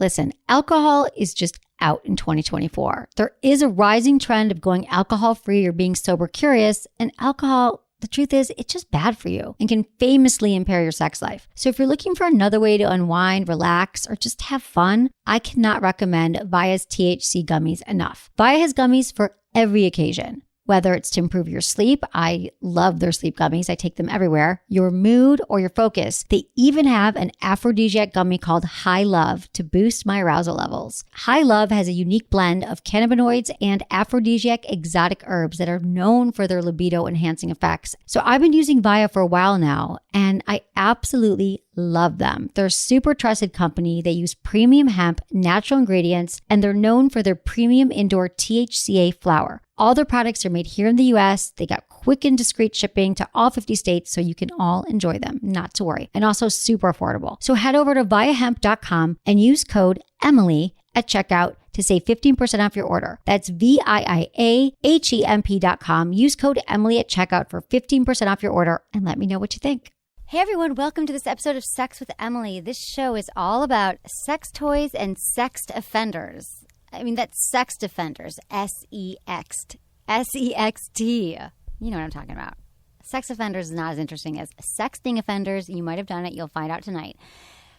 Listen, alcohol is just out in 2024. There is a rising trend of going alcohol-free or being sober curious, and alcohol, the truth is, it's just bad for you and can famously impair your sex life. So if you're looking for another way to unwind, relax, or just have fun, I cannot recommend Via's THC gummies enough. Via has gummies for every occasion. Whether it's to improve your sleep, I love their sleep gummies. I take them everywhere. Your mood or your focus. They even have an aphrodisiac gummy called High Love to boost my arousal levels. High Love has a unique blend of cannabinoids and aphrodisiac exotic herbs that are known for their libido enhancing effects. So I've been using Via for a while now, and I absolutely love them. They're a super trusted company. They use premium hemp, natural ingredients, and they're known for their premium indoor THCA flower. All their products are made here in the US. They got quick and discreet shipping to all 50 states, so you can all enjoy them, not to worry. And also super affordable. So head over to viahemp.com and use code Emily at checkout to save 15% off your order. That's VIIAHEMP.com. Use code Emily at checkout for 15% off your order and let me know what you think. Hey everyone, welcome to this episode of Sex with Emily. This show is all about sex toys and sext offenders. I mean, that's sext offenders, S-E-X-T. S-E-X-T. You know what I'm talking about. Sex offenders is not as interesting as sexting offenders. You might have done it. You'll find out tonight.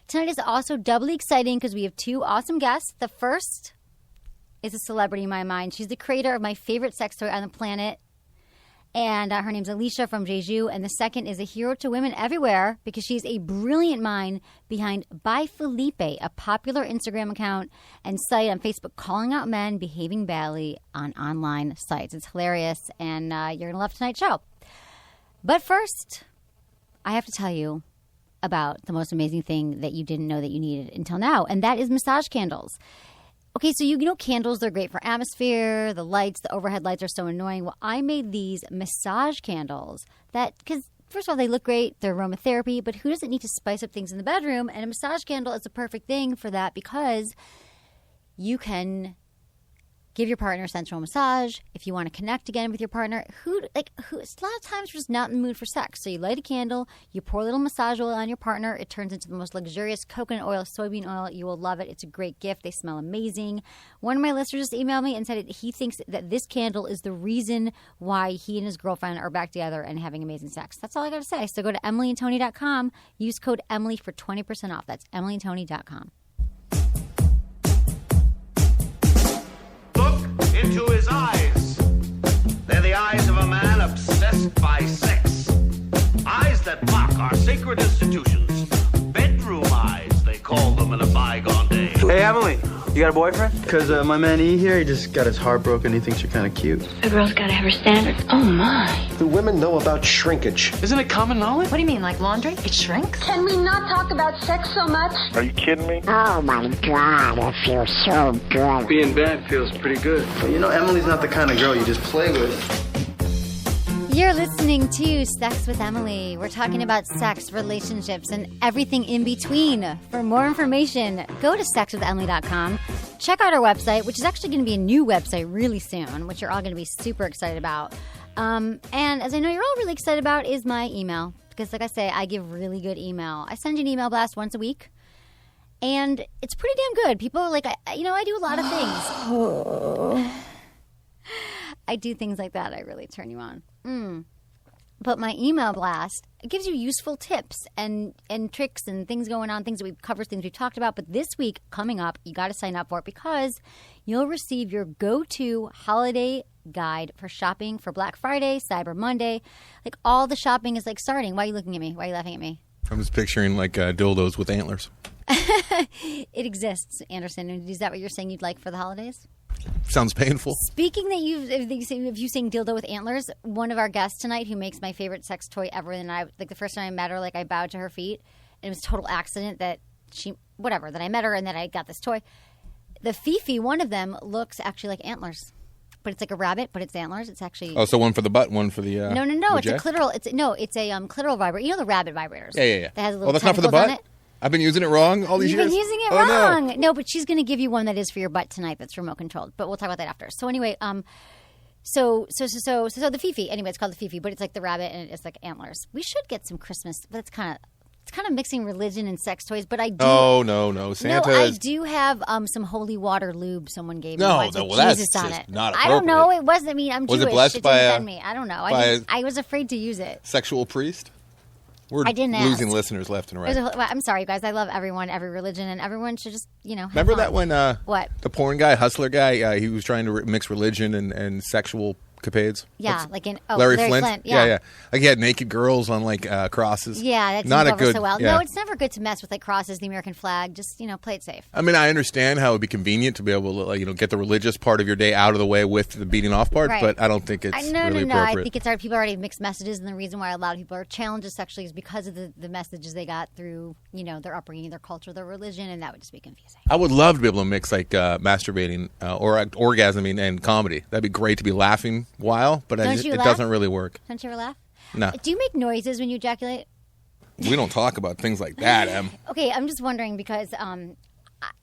Tonight is also doubly exciting because we have two awesome guests. The first is a celebrity in my mind. She's the creator of my favorite sex toy on the planet. And her name's Alicia from Je Joue. And the second is a hero to women everywhere because she's a brilliant mind behind Bye Felipe, a popular Instagram account and site on Facebook calling out men behaving badly on online sites. It's hilarious, and you're going to love tonight's show. But first, I have to tell you about the most amazing thing that you didn't know that you needed until now, and that is massage candles. Okay, so you know candles, they're great for atmosphere, the lights, the overhead lights are so annoying. Well, I made these massage candles that, because first of all, they look great, they're aromatherapy, but who doesn't need to spice up things in the bedroom? And a massage candle is the perfect thing for that because you can give your partner a sensual massage. If you want to connect again with your partner, a lot of times we're just not in the mood for sex. So you light a candle, you pour a little massage oil on your partner. It turns into the most luxurious coconut oil, soybean oil. You will love it. It's a great gift. They smell amazing. One of my listeners just emailed me and said he thinks that this candle is the reason why he and his girlfriend are back together and having amazing sex. That's all I got to say. So go to emilyandtony.com. Use code Emily for 20% off. That's emilyandtony.com. Into his eyes. They're the eyes of a man obsessed by sex. Eyes that mock our sacred institutions. Bedroom eyes, they call them in a bygone day. Hey, Emily, you got a boyfriend? Because my man E here, he just got his heart broken. He thinks you're kind of cute. A girl's got to have her standards. Oh, my. Do women know about shrinkage? Isn't it common knowledge? What do you mean, like laundry? It shrinks? Can we not talk about sex so much? Are you kidding me? Oh my God, it feels so good. Being bad feels pretty good. But you know, Emily's not the kind of girl you just play with. You're listening to Sex with Emily. We're talking about sex, relationships, and everything in between. For more information, go to sexwithemily.com. Check out our website, which is actually going to be a new website really soon, which you're all going to be super excited about. And as I know you're all really excited about is my email. Because like I say, I give really good email. I send you an email blast once a week. And it's pretty damn good. People are like, I do a lot of things. I do things like that. I really turn you on. But my email blast, it gives you useful tips and tricks and things going on, things that we've covered, things we've talked about. But this week, coming up, you got to sign up for it because you'll receive your go-to holiday guide for shopping for Black Friday, Cyber Monday. Like all the shopping is like starting. Why are you looking at me? Why are you laughing at me? I'm just picturing like dildos with antlers. It exists, Anderson. Is that what you're saying you'd like for the holidays? Sounds painful. Speaking that if you saying dildo with antlers, one of our guests tonight who makes my favorite sex toy ever, and I like the first time I met her, like I bowed to her feet, and it was a total accident that that I met her and that I got this toy. The Fifi, one of them looks actually like antlers, but it's like a rabbit, but it's antlers. It's actually so one for the butt, one for the no. The It's jack? a clitoral. It's a clitoral vibrator. You know the rabbit vibrators. Yeah. That has a little that's not for the tentacles butt. on it. I've been using it wrong all these You've years. been using it wrong. No, but she's going to give you one that is for your butt tonight that's remote controlled. But we'll talk about that after. So anyway, so the Fifi. Anyway, it's called the Fifi, but it's like the rabbit and it's like antlers. We should get some Christmas, but it's kind of it's kind of mixing religion and sex toys, but I do. Oh, no. Santa I is... do have some holy water lube someone gave me. No, once with well, Jesus that's on just it. not I don't know. appropriate. It wasn't. I mean, I'm Was it Jewish. blessed It by didn't a- offend me. I don't know. by I was afraid to use it. Sexual priest? We're I didn't losing ask. listeners left and right. I'm sorry, you guys. I love everyone, every religion, and everyone should just, have Remember fun. that when What? the porn guy, hustler guy, he was trying to mix religion and sexual capades? Yeah, like in Larry Flint. Flint? Yeah. Like he had naked girls on crosses. Yeah, that not didn't a go over good. so well. Yeah. No, it's never good to mess with like crosses, the American flag. Just play it safe. I mean, I understand how it would be convenient to be able to get the religious part of your day out of the way with the beating off part, Right. but I don't think it's really No. appropriate. I think it's people already have mixed messages, and the reason why a lot of people are challenged sexually is because of the messages they got through their upbringing, their culture, their religion, and that would just be confusing. I would love to be able to mix masturbating or orgasming and comedy. That'd be great to be laughing while, but it doesn't really work. Don't you ever laugh? No. Do you make noises when you ejaculate? We don't talk about things like that, Em. Okay, I'm just wondering because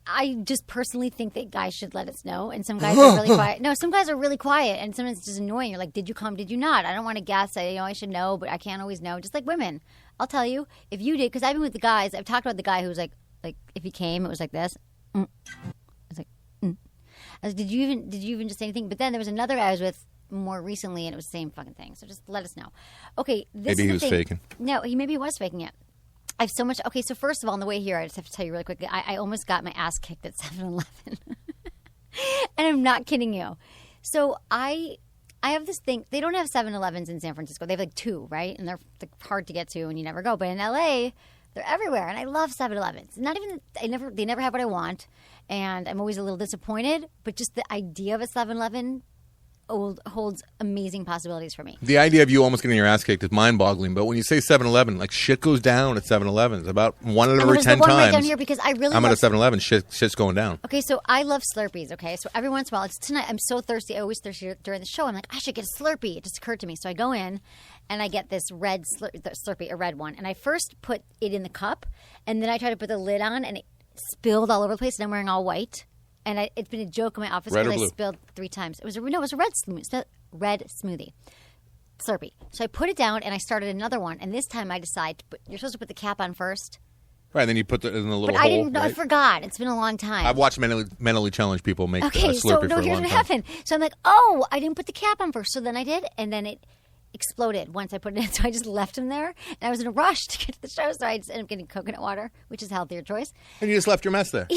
I just personally think that guys should let us know, and some guys are really quiet. No, some guys are really quiet, and sometimes it's just annoying. You're like, did you come? Did you not? I don't want to guess. I should know, but I can't always know. Just like women, I'll tell you if you did, because I've been with the guys. I've talked about the guy who was like if he came, it was like this. I was like, I was, did you even just say anything? But then there was another guy I was with more recently, and it was the same fucking thing. So just let us know. Okay, Maybe he was faking. No, maybe he was faking it. I have so much. Okay, so first of all, on the way here, I just have to tell you really quickly. I almost got my ass kicked at 7-Eleven. And I'm not kidding you. So I have this thing. They don't have 7-Elevens in San Francisco. They have like 2, right? And they're hard to get to, and you never go. But in LA, they're everywhere, and I love 7-Elevens. Not even they never have what I want, and I'm always a little disappointed. But just the idea of a 7-Eleven holds amazing possibilities for me. The idea of you almost getting your ass kicked is mind-boggling. But when you say 7-Eleven, shit goes down at 7-Elevens. About 1 out of every 10 one times. right down here because I really. I'm at a 7-Eleven. Shit's going down. Okay, so I love Slurpees. Okay, so every once in a while, it's tonight. I'm so thirsty. I always thirsty during the show. I'm like, I should get a Slurpee. It just occurred to me, so I go in and I get this red Slurpee, a red one, and I first put it in the cup, and then I try to put the lid on, and it spilled all over the place. And I'm wearing all white. And it's been a joke in my office Red or because I blue? spilled 3 times. It was a red smoothie. Slurpee. So I put it down and I started another one. And this time I decide you're supposed to put the cap on first. Right, then you put it in the little But hole. I didn't know. Right? I forgot. It's been a long time. I've watched mentally challenged people make Okay, Slurpee so for no, a here's long what time. happened. So I'm like, oh, I didn't put the cap on first. So then I did, and then it exploded once I put it in. So I just left him there, and I was in a rush to get to the show, so I just ended up getting coconut water, which is a healthier choice. And you just left your mess there.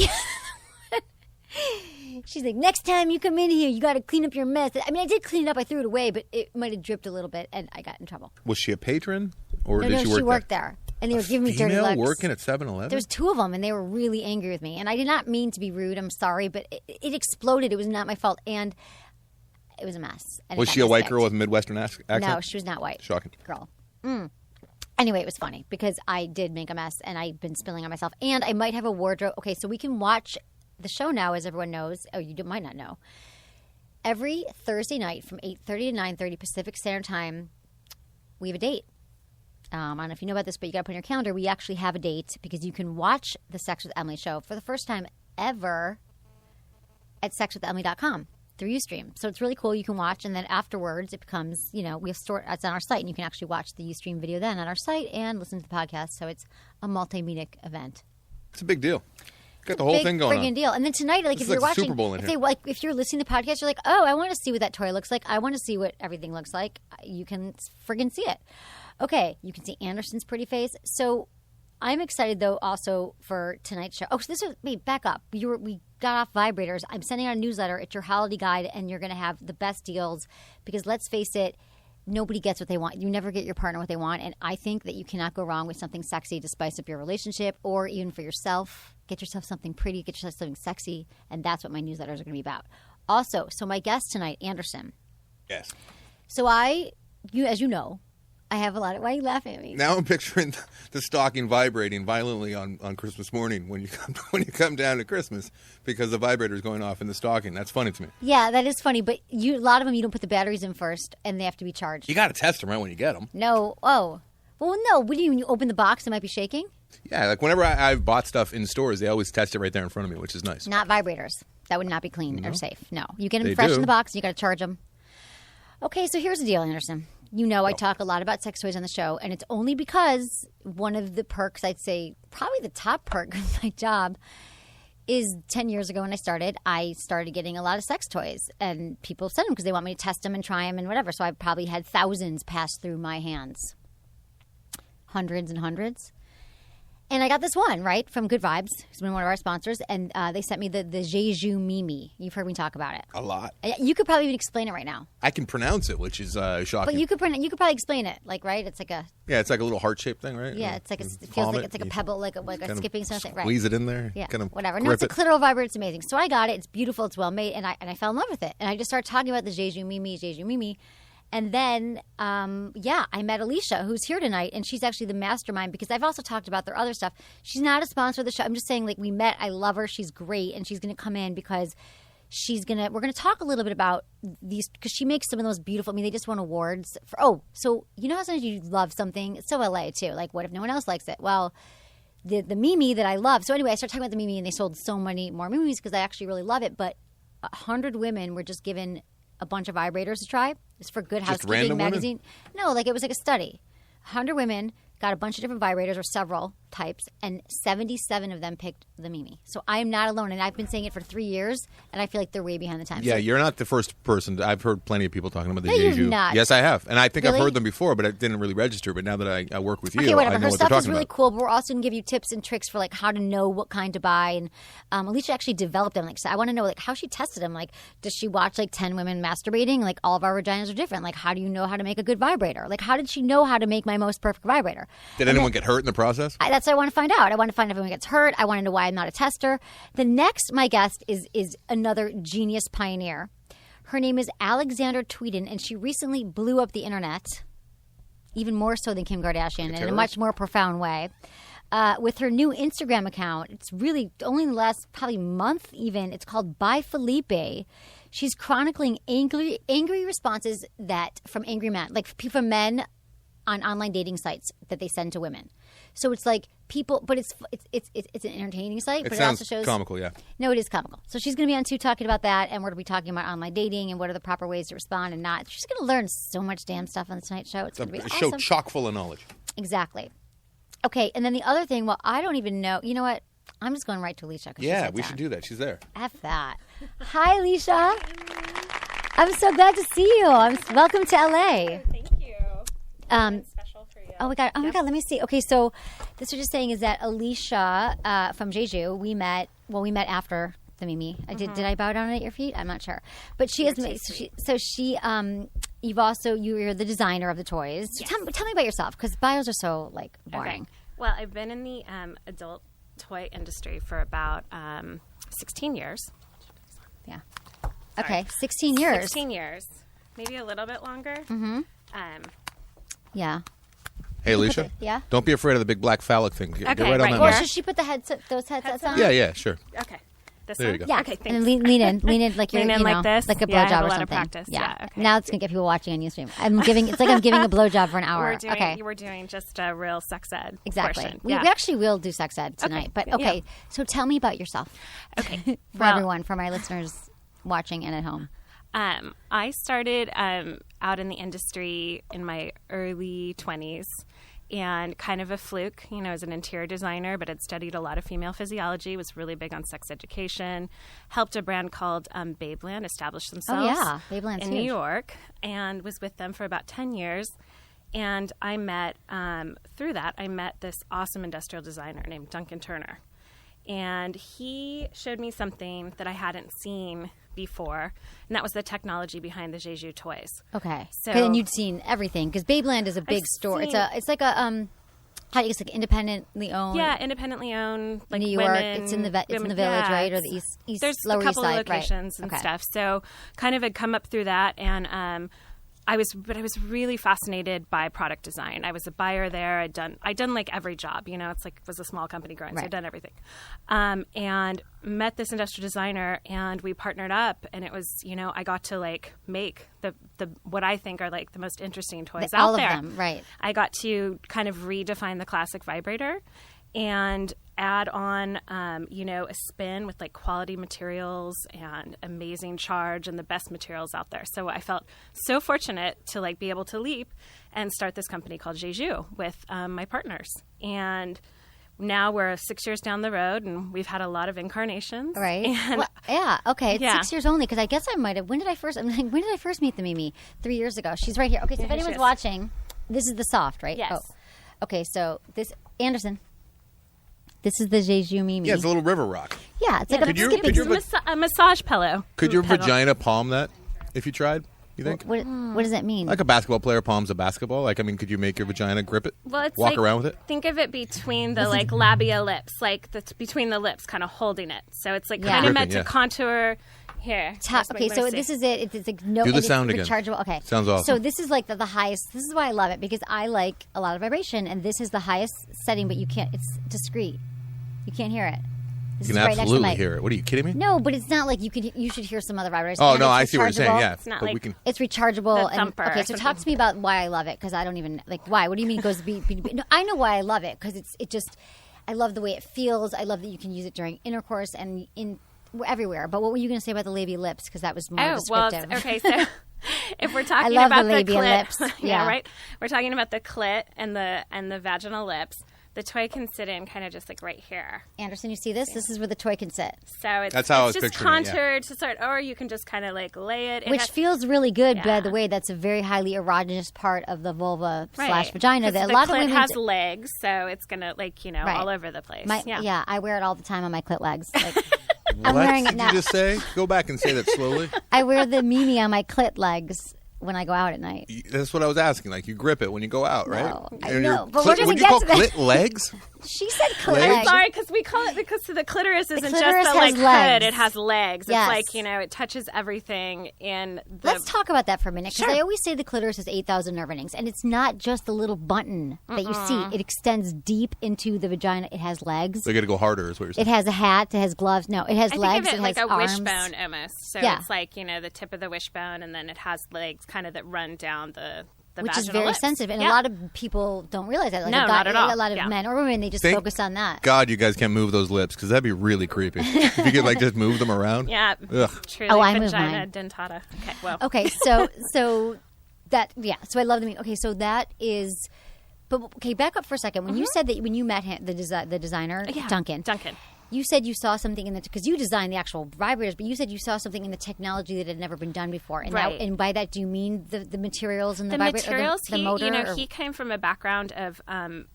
She's like, next time you come in here, you got to clean up your mess. I mean, I did clean it up. I threw it away, but it might have dripped a little bit, and I got in trouble. Was she a patron, or No, did she work she worked there. And they were giving me dirty Female looks. working at 7-Eleven? There was 2 of them, and they were really angry with me. And I did not mean to be rude. I'm sorry, but it exploded. It was not my fault, and it was a mess. And it Was got she a me white sick. girl with a Midwestern accent? No, she was not white. Shocking. Girl. Anyway, it was funny because I did make a mess, and I'd been spilling on myself. And I might have a wardrobe. Okay, so we can watch the show now, as everyone knows. Oh, you might not know. Every Thursday night from 8:30 to 9:30 Pacific Standard Time, we have a date. I don't know if you know about this, but you got to put in your calendar. We actually have a date because you can watch the Sex with Emily show for the first time ever at sexwithemily.com through Ustream. So it's really cool. You can watch, and then afterwards it becomes, we have it's on our site, and you can actually watch the Ustream video then on our site and listen to the podcast. So it's a multimedia event. It's a big deal. Got the whole thing going friggin' on. deal. And then tonight, This if is you're like the watching, Super Bowl in here. if you're listening to the podcast, you're like, oh, I want to see what that toy looks like. I want to see what everything looks like. You can friggin' see it. Okay, you can see Anderson's pretty face. So I'm excited though also for tonight's show. Oh, so back up. We got off vibrators. I'm sending out a newsletter. It's your holiday guide, and you're going to have the best deals because let's face it, nobody gets what they want. You never get your partner what they want, and I think that you cannot go wrong with something sexy to spice up your relationship or even for yourself. Get yourself something pretty, get yourself something sexy, and that's what my newsletters are going to be about. Also, so my guest tonight, Anderson. Yes. So as you know, I have a lot of. Why are you laughing at me? Now I'm picturing the stocking vibrating violently on Christmas morning when you come down to Christmas because the vibrator's going off in the stocking. That's funny to me. Yeah, that is funny, but a lot of them you don't put the batteries in first, and they have to be charged. You got to test them right when you get them. No. Oh. Well, no. What do you mean? You open the box, it might be shaking? Yeah, like whenever I've bought stuff in stores, they always test it right there in front of me, which is nice. Not vibrators. That would not be clean or safe. No. You get them They fresh do. in the box, and you got to charge them. Okay, so here's the deal, Anderson. I talk a lot about sex toys on the show, and it's only because one of the perks, I'd say probably the top perk of my job, is 10 years ago when I started getting a lot of sex toys, and people send them because they want me to test them and try them and whatever. So I've probably had thousands pass through my hands, hundreds and hundreds. And I got this one, right, from Good Vibes. It's been one of our sponsors. And they sent me the Je Joue Mimi. You've heard me talk about it. A lot. You could probably even explain it right now. I can pronounce it, which is shocking. But you could probably explain it, like, right? It's like a... Yeah, it's like a little heart-shaped thing, right? Yeah, it's like it feels like it's like a pebble, like a skipping something, right? Squeeze it in there. Yeah, kind of whatever. No, it's a clitoral vibrator. It's amazing. So I got it. It's beautiful. It's well made. And I fell in love with it. And I just started talking about the Je Joue Mimi. And then, I met Alicia, who's here tonight, and she's actually the mastermind because I've also talked about their other stuff. She's not a sponsor of the show. I'm just saying, like, we met. I love her. She's great, and she's going to come in because we're going to talk a little bit about these because she makes some of the most beautiful. I mean, they just won awards for. So you know how sometimes you love something? It's so LA too. Like, what if no one else likes it? Well, the Mimi that I love. So anyway, I started talking about the Mimi, and they sold so many more Mimis because I actually really love it. But 100 women were just given a bunch of vibrators to try. It's for Good Housekeeping magazine. No, like it was like a study. 100 women got a bunch of different vibrators or several types, and 77 of them picked the Mimi. So I am not alone, and I've been saying it for 3 years, and I feel like they're way behind the times. Yeah, so, you're not the first person. I've heard plenty of people talking about the No, Je you've Joue. not. Yes, I have. And I think Really? I've heard them before, but I didn't really register. But now that I work with you, okay, whatever. I know Her what they're stuff is talking really about. cool, but we're also going to give you tips and tricks for like how to know what kind to buy. And Alicia actually developed them. Like, so I want to know like how she tested them. Like, does she watch like 10 women masturbating? Like, all of our vaginas are different. Like, how do you know how to make a good vibrator? Like, how did she know how to make my most perfect vibrator? Did anyone get hurt in the process? That's what I want to find out. I want to find out if anyone gets hurt. I want to know why I'm not a tester. The next, my guest is another genius pioneer. Her name is Alexandra Tweeden, and she recently blew up the internet, even more so than Kim Kardashian, in a much more profound way. With her new Instagram account, it's really only in the last probably month even. It's called Bye Felipe. She's chronicling angry responses that from angry men, like from men on online dating sites that they send to women. So it's like people, but it's an entertaining site, but it also shows comical, yeah. No, it is comical. So she's going to be on 2 talking about that, and we're going to be talking about online dating and what are the proper ways to respond and not. She's going to learn so much damn stuff on the Tonight Show. It's going to be awesome. A show chock full of knowledge. Exactly. Okay, and then the other thing, well, I don't even know. You know what? I'm just going right to Alicia. Yeah, we should do that. She's there. F that. Hi, Alicia. I'm so glad to see you. Welcome to LA. Thank you. Special for you. Oh my god! Let me see. Okay, so this was just saying is that Alicia from Je Joue, we met after the Mimi. Did I bow down at your feet? I'm not sure, but she has. You're the designer of the toys. Yes. Tell me about yourself because bios are so like boring. Okay. Well, I've been in the adult toy industry for about 16 years. Yeah. Okay, 16 years. 16 years, maybe a little bit longer. Mm-hmm. Yeah. Hey, Alicia. Yeah. Don't be afraid of the big black phallic thing. Get right on that. Or should she put those headsets on? Yeah, sure. Okay. This There one? you go. Yeah. Okay, thanks. And then lean in like you're like this? like a Yeah, I blowjob have a or lot of something. practice. Yeah, okay. Now it's gonna get people watching on Ustream. It's like I'm giving a blowjob for an hour. We're doing just a real sex ed Exactly. portion. We actually will do sex ed tonight. But okay. So tell me about yourself. Okay. For everyone, for my listeners watching and at home. I started out in the industry in my early 20s and kind of a fluke, as an interior designer, but had studied a lot of female physiology, was really big on sex education, helped a brand called Babeland establish themselves Babeland's in huge. New York, and was with them for about 10 years. And I met, through that, this awesome industrial designer named Duncan Turner. And he showed me something that I hadn't seen before, and that was the technology behind the Je Joue toys. Okay. So and you'd seen everything because Babeland is a big store. It's like independently owned. Yeah, independently owned. Like New York. women, It's in the village, right, or the east. There's Lower a couple East Side, of locations right. and stuff. So kind of had come up through that, and I was really fascinated by product design. I was a buyer there. I'd done like every job. It's like it was a small company growing, so I'd done everything. And met this industrial designer, and we partnered up. And it was, I got to like make the what I think are like the most interesting toys out there. All of them, right? I got to kind of redefine the classic vibrator, and add on, a spin with like quality materials and amazing charge and the best materials out there. So I felt so fortunate to like be able to leap and start this company called Je Joue with my partners. And now we're 6 years down the road, and we've had a lot of incarnations. Right. And Okay. It's 6 years only, because I guess I might have. When did I first meet the Mimi? 3 years ago. She's right here. Okay. So if anyone's watching, this is the soft, right? Yes. Oh. Okay. So this Anderson. This is the Je Joue Mimi. Yeah, it's a little river rock. Yeah, it's like a massage pillow. Could your vagina palm that if you tried? You think? What does that mean? Like a basketball player palms a basketball. Like, I mean, could you make your vagina grip it? Well, it's walk like, around with it. Think of it between the like labia lips, like between the lips, kind of holding it. So it's like kind of meant to contour. Here. Okay, so this is it. It's like no. Do the sound again. Rechargeable. Okay, sounds awesome. So this is like the highest. This is why I love it, because I like a lot of vibration, and this is the highest setting. But you can't. It's discreet. You can't hear it. You can absolutely hear it. What, are you kidding me? No, but it's not like you can. You should hear some other vibrators. Oh, no, I see what you're saying. Yeah, it's not but like we can. It's rechargeable. The thumper okay, so talk to me about why I love it, because I don't even like why. What do you mean it goes? No, I know why I love it, because it just. I love the way it feels. I love that you can use it during intercourse and everywhere. But what were you going to say about the labia lips? Because that was more descriptive. Well, okay, so if we're talking I love about the labia clit, lips. Yeah, right. We're talking about the clit and the vaginal lips. The toy can sit in kind of just like right here. Anderson, you see this? This is where the toy can sit. So that's how I was just picturing contoured to sort, or you can just kind of like lay it. Which feels really good, by the way. That's a very highly erogenous part of the vulva / vagina. That a lot of women has legs, so it's gonna all over the place. Yeah, I wear it all the time on my clit legs. Like, I'm wearing it now. What did you just say? Go back and say that slowly. I wear the Mimi on my clit legs when I go out at night. That's what I was asking. Like, you grip it when you go out, right? No, I know. But would you call clit legs? She said clit legs. I'm sorry, because we call it because the clitoris isn't just clitoris the like legs. hood; it has legs. Yes. It's like it touches everything. And let's talk about that for a minute, because I always say the clitoris has 8,000 nerve endings, and it's not just the little button that you see. It extends deep into the vagina. It has legs. So you got to go harder, is what you're saying. It has a hat. It has gloves. No, it has legs. Think of it like has a arms. wishbone almost. So it's like the tip of the wishbone, and then it has legs, kind of that run down the which is very lips. sensitive, and a lot of people don't realize that. Like no, not at all. A lot of men or women, they just focus on that. God, you guys can't move those lips, because that'd be really creepy. If you could just move them around. Yeah. Ugh. Truly I move vagina mine. dentata. Okay. Well. Okay. So that So I love the. Okay. So that is. But okay, back up for a second. When you said that when you met him, the designer Duncan. You said you saw something in because you designed the actual vibrators, but you said you saw something in the technology that had never been done before. And and by that, do you mean the materials and the materials? The motor? He came from a background of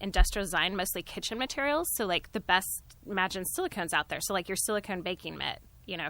industrial design, mostly kitchen materials. So like the best imagined silicones out there. So like your silicone baking mitt.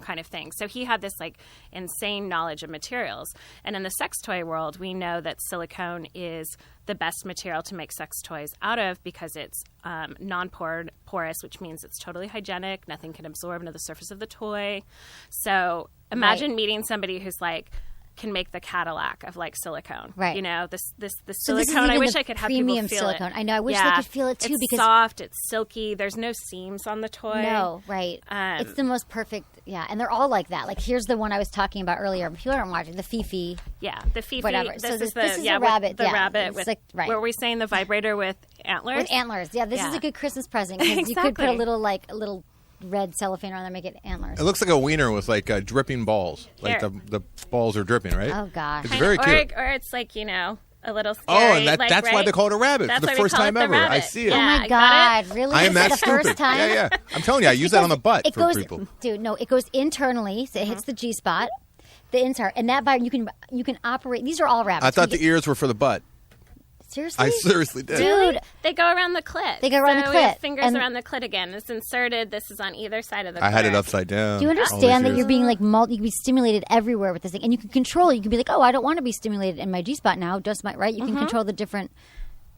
Kind of thing. So he had this like insane knowledge of materials. And in the sex toy world, we know that silicone is the best material to make sex toys out of, because it's non-porous, which means it's totally hygienic. Nothing can absorb into the surface of the toy. So imagine meeting somebody who's like, can make the Cadillac of like silicone, right? This silicone. I wish I could have people feel silicone. it. I know. I wish they could feel it too, it's because soft, it's silky. There's no seams on the toy. No, right? It's the most perfect. Yeah, and they're all like that. Like here's the one I was talking about earlier. People aren't watching the Fifi. Yeah, the Fifi. Whatever. This is the rabbit. The rabbit with. Like, right. Were we saying the vibrator with antlers? With antlers. Yeah, this is a good Christmas present, because you could put a little red cellophane around there, make it antlers. It looks like a wiener with like dripping balls. Like the balls are dripping, right? Oh gosh, it's very cute. Or it's like a little scary. Oh, and that's why they call it a rabbit. That's for the first time ever. I see it. Oh my God, really? I am that the stupid. First time? Yeah. I'm telling you, I use that on the butt it for goes, people. Dude, no, it goes internally, so it hits the G spot, the inside, and that you can operate. These are all rabbits. I thought the ears were for the butt. Seriously? I seriously did. Dude, they go around the clit. They go around the clit. Fingers around the clit again. It's inserted. This is on either side of the clit. I had it upside down. Do you understand that you're being like you can be stimulated everywhere with this thing, and you can control it. You can be like, oh, I don't want to be stimulated in my G spot now. Just my right. You can control the different.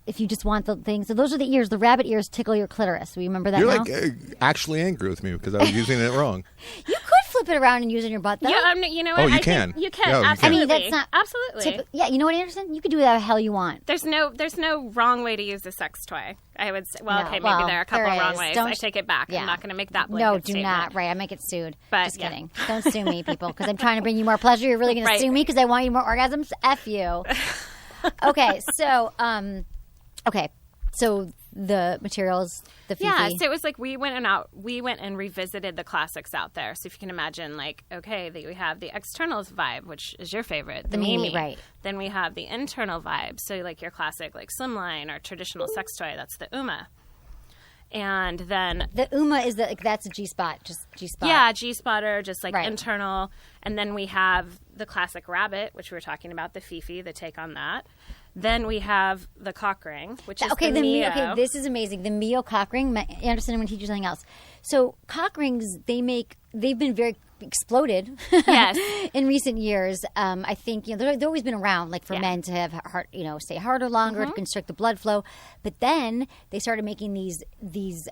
If you just want the things. So those are the ears. The rabbit ears tickle your clitoris. Remember that You're now? like actually angry with me because I was using it wrong. You could flip it around and use it in your butt, though. Yeah, you know what? Oh, you I can. Think you can. No, you absolutely. can. I mean, that's not absolutely. Yeah, you know what, Anderson? You can do whatever the hell you want. There's no wrong way to use a sex toy. I would say. Well, No, okay, maybe there are a couple there wrong is. ways. Don't- I take it back. Yeah. I'm not going to make that No, blanket do statement. not. Right, I might get sued. But, just yeah. kidding. Don't sue me, people, because I'm trying to bring you more pleasure. You're really going to sue me because I want you more orgasms? F you. Okay, so the materials, the fifi? Yeah, so it was like we went and revisited the classics out there. So if you can imagine, like, okay, we have the external vibe, which is your favorite, the Mimi. Right. Then we have the internal vibe, so like your classic, like slimline or traditional sex toy. That's the Uma. And then the Uma is that's a G-spot, just G-spot. Yeah, G-spotter, just like internal. And then we have the classic rabbit, which we were talking about, the fifi, the take on that. Then we have the cock ring, which is the Mio. Okay, this is amazing. The Mio cock ring. Anderson, I'm going to teach you something else. So cock rings, they've been very exploded in recent years. I think they've always been around, like for men to have heart, stay harder longer, to constrict the blood flow. But then they started making these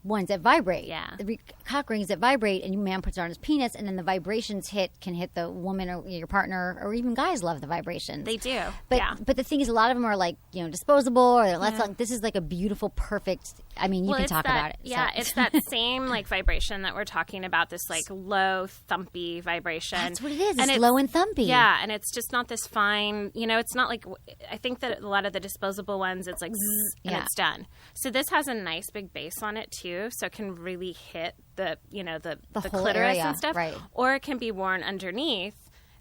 ones that vibrate. Yeah. The cock rings that vibrate, and your man puts it on his penis, and then the vibrations can hit the woman or your partner, or even guys love the vibrations. They do. But the thing is, a lot of them are like, disposable, or this is like a beautiful, perfect, I mean, you can talk about it. Yeah, so. It's that same like vibration that we're talking about, this like low, thumpy vibration. That's what it is. It's low and thumpy. Yeah, and it's just not this fine, it's not like, I think that a lot of the disposable ones, it's like zzz, and it's done. So this has a nice big bass on it too. So it can really hit the clitoris area, and stuff. right. Or it can be worn underneath,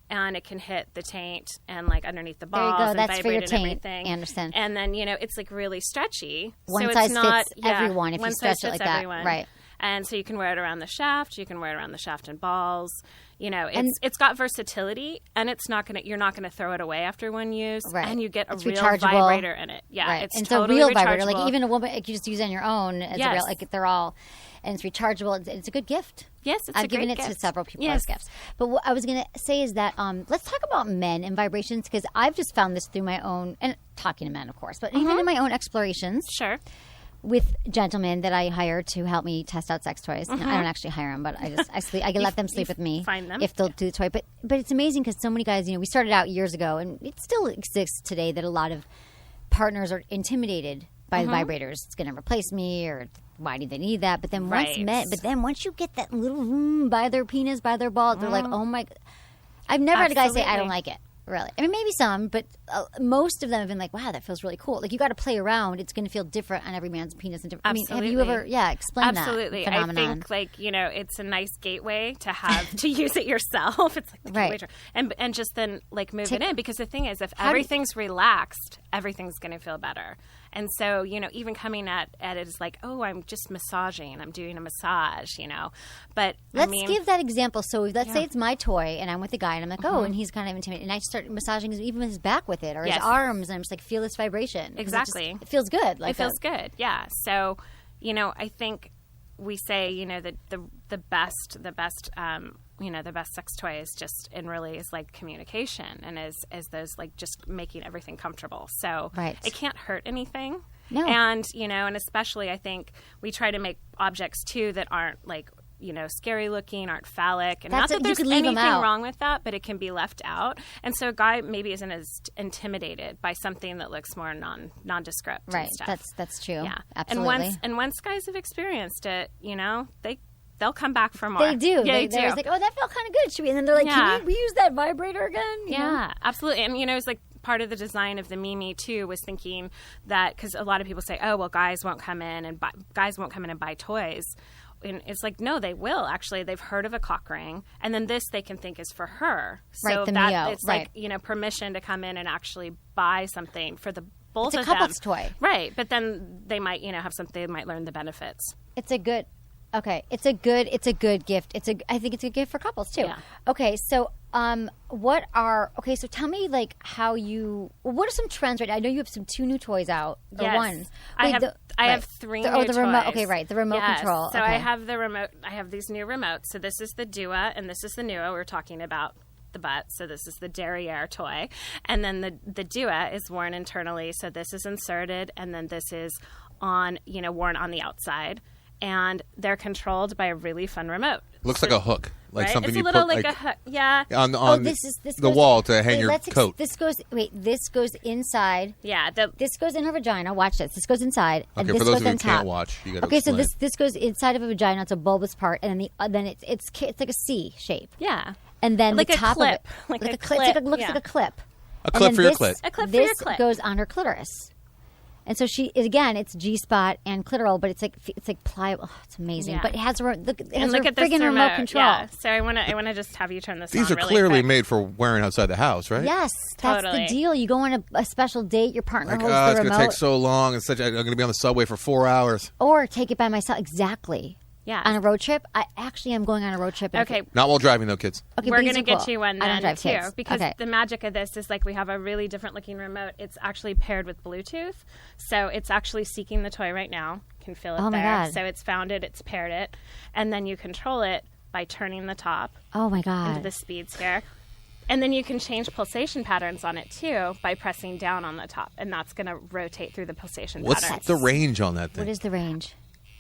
and it can hit the taint and like underneath the balls. There you go. And That's for your vibrate taint. and everything. Anderson. And then it's like really stretchy. One so size it's not, fits everyone if you stretch it like that. Everyone. Right. And so you can wear it around the shaft. You can wear it around the shaft and balls. It's got versatility, and you're not gonna throw it away after one use, right. and you get a it's real rechargeable vibrator in it. Yeah, right. it's and totally a real rechargeable. vibrator. Like even a woman, you just use it on your own. It's a real, like they're all, and it's rechargeable. It's a good gift. Yes, I've given it to several people as gifts. But what I was going to say is that let's talk about men and vibrations, because I've just found this through my own, and talking to men, of course, but even in my own explorations. Sure. With gentlemen that I hire to help me test out sex toys. No, I don't actually hire them, but I let them sleep with me. Find them. If they'll do the toy. But it's amazing because so many guys, we started out years ago, and it still exists today, that a lot of partners are intimidated by the vibrators. It's going to replace me, or why do they need that? But then once you get that little by their penis, by their ball, they're like, oh my. I've never had a guy say, I don't like it. Really. I mean, maybe some, but most of them have been like, wow, that feels really cool. Like, you got to play around. It's going to feel different on every man's penis. And different. Absolutely. I mean, have you ever, explain Absolutely. that phenomenon? I think, it's a nice gateway to have to use it yourself. It's like the gateway drug. And just then, move it in. Because the thing is, if everything's relaxed, everything's going to feel better. And so, even coming at it is like, oh, I'm just massaging. I'm doing a massage, But let's give that example. So let's say it's my toy, and I'm with a guy, and I'm like, oh, and he's kind of intimidated. And I start massaging even his back with it, or his arms, and I'm just like, feel this vibration. Exactly. It feels good. It feels good, yeah. So, I think we say, that the best the best sex toy is just, and really is like communication, and is those like just making everything comfortable. So it can't hurt anything. No. And, and especially I think we try to make objects too that aren't like, scary looking, aren't phallic. And not that there's anything wrong with that, but it can be left out. And so a guy maybe isn't as intimidated by something that looks more nondescript. Right. And stuff. That's true. Yeah. Absolutely. And once guys have experienced it, they'll come back for more. They do. Yeah, they're like, oh, that felt kind of good. Should we? And then they're like, can we use that vibrator again? Yeah, absolutely. And, it's like part of the design of the Mimi, too, was thinking that, because a lot of people say, oh, well, guys won't come in and buy toys. And it's like, no, they will. Actually, they've heard of a cock ring, and then this they can think is for her. So it's like, permission to come in and actually buy something for the both of them. It's a couple's toy. Right. But then they might, have something, they might learn the benefits. It's a good gift. I think it's a gift for couples too. Yeah. Okay, so so tell me what are some trends right now? I know you have two new toys out. Yes. One. I have three new toys. The remote. Okay, right. The remote control. So okay. I have the remote. I have these new remotes. So this is the Dua and this is the Nua. We're talking about the butt. So this is the derriere toy. And then the Dua is worn internally. So this is inserted, and then this is worn on the outside. And they're controlled by a really fun remote. Looks like a hook, like something it's you a little put like a hook. Yeah. On this the goes, wall to hang your coat. This goes inside. Yeah. This goes in her vagina. Watch this. This goes inside. Okay, and this for those goes of you on who top. can't watch, you got to Okay, so explain. this goes inside of a vagina. It's a bulbous part, and then it's like a C shape. Yeah. And then like the top a clip. of it, Like a clip. clip. Looks like a clip. A clip for your clit. A clip for your This clit. goes on her clitoris. And so it's G-spot and clitoral, but it's like pliable. Oh, it's amazing. Yeah. But it has a Look at this friggin' remote control. Yeah. So I want to just have you turn this on. These are really clearly quick. made for wearing outside the house, right? Yes, that's Totally. the deal. You go on a special date, your partner Like, holds it's the going to remote. take so long. I'm going to be on the subway for 4 hours. Or take it by myself. Exactly. Yeah. On a road trip. I actually am going on a road trip. Okay. Not while driving, though, kids. Okay, We're but going to these are get cool. you one I don't then, drive too. kids. Because Okay. the magic of this is like we have a really different looking remote. It's actually paired with Bluetooth. So it's actually seeking the toy right now. You can feel it Oh, my there. God. So it's found it, it's paired it. And then you control it by turning the top Oh, my into God. the speeds here. And then you can change pulsation patterns on it, too, by pressing down on the top. And that's going to rotate through the pulsation What's patterns. the range on that thing? What is the range?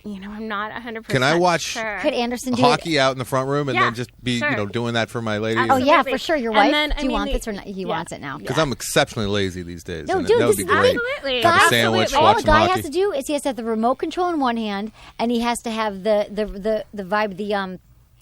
You know, I'm not 100% Can I watch sure. Could Anderson do hockey it? out in the front room and Yeah, then just be, sure. doing that for my lady? Oh, yeah, Absolutely. for sure. Your And wife? then, I Do you mean, want the- this or not? He yeah. wants it now. Because I'm exceptionally lazy these days. No, and dude, that would this be is great. Absolutely. Have a Guys, sandwich, all watch a some guy hockey. has to do is he has to have the remote control in one hand, and he has to have the vibe,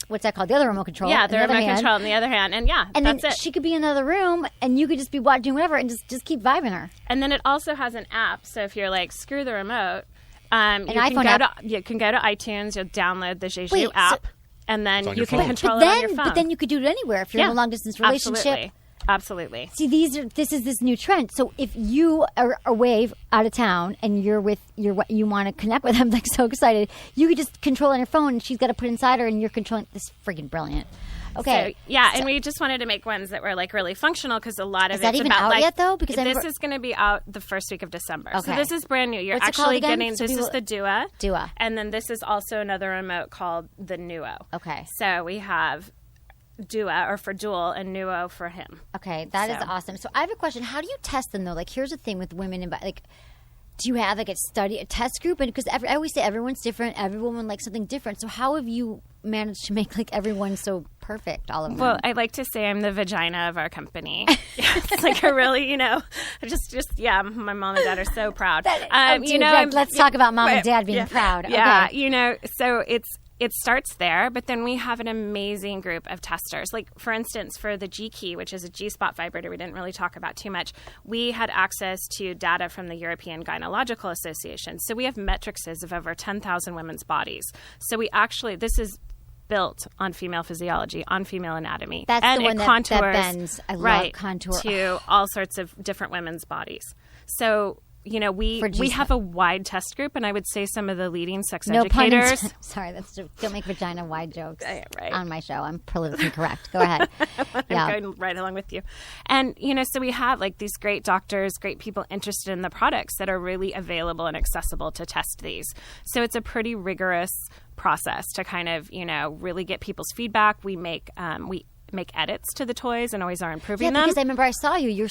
what's that called? The other remote control. Yeah, in the other remote hand. control on the other hand. And yeah, And that's then it. she could be in another room, and you could just be watching whatever, and just keep vibing her. And then it also has an app. So if you're like, screw the remote, iPhone app. You can go to iTunes, you'll download the Je Joue Wait, so- app, and then on you your can phone. control it on your phone. But then you could do it anywhere if you're in a long distance relationship. Absolutely. See, this is this new trend. So if you are away out of town and you're with you want to connect with them, like so excited, you could just control on your phone, and she's got to put inside her, and you're controlling. This is freaking brilliant. Okay. So, yeah, and we just wanted to make ones that were like really functional because a lot of Is that it's even about out like yet, though? Because I this remember- is going to be out the first week of December. Okay. So this is brand new. You're What's it called actually again? getting So this people- is the Dua. Dua. And then this is also another remote called the Nuo. Okay. So we have Dua or for dual and Nuo for him. Okay, that is So. awesome. So I have a question. How do you test them though? Like, here's the thing with women and like, do you have like a test group? And because I always say everyone's different, every woman likes something different. So how have you managed to make like everyone so perfect? All of them. Well, I like to say I'm the vagina of our company. It's like a really, just yeah. My mom and dad are so proud. Let's talk about mom and dad being proud. Yeah, Okay. so it starts there, but then we have an amazing group of testers. Like, for instance, for the G Key, which is a G-spot vibrator we didn't really talk about too much, we had access to data from the European Gynecological Association. So we have metrics of over 10,000 women's bodies. So this is built on female physiology, on female anatomy. That's and the one it that contours, bends. I love right, contour. to all sorts of different women's bodies. So, we have a wide test group, and I would say some of the leading sex No pun educators. intended. Sorry, don't make vagina wide jokes Right. on my show. I'm politically correct. Go ahead. Yeah. I'm going right along with you. And, so we have like these great doctors, great people interested in the products that are really available and accessible to test these. So it's a pretty rigorous process to kind of, really get people's feedback. We make edits to the toys and always are improving them. Because I remember I saw you. You're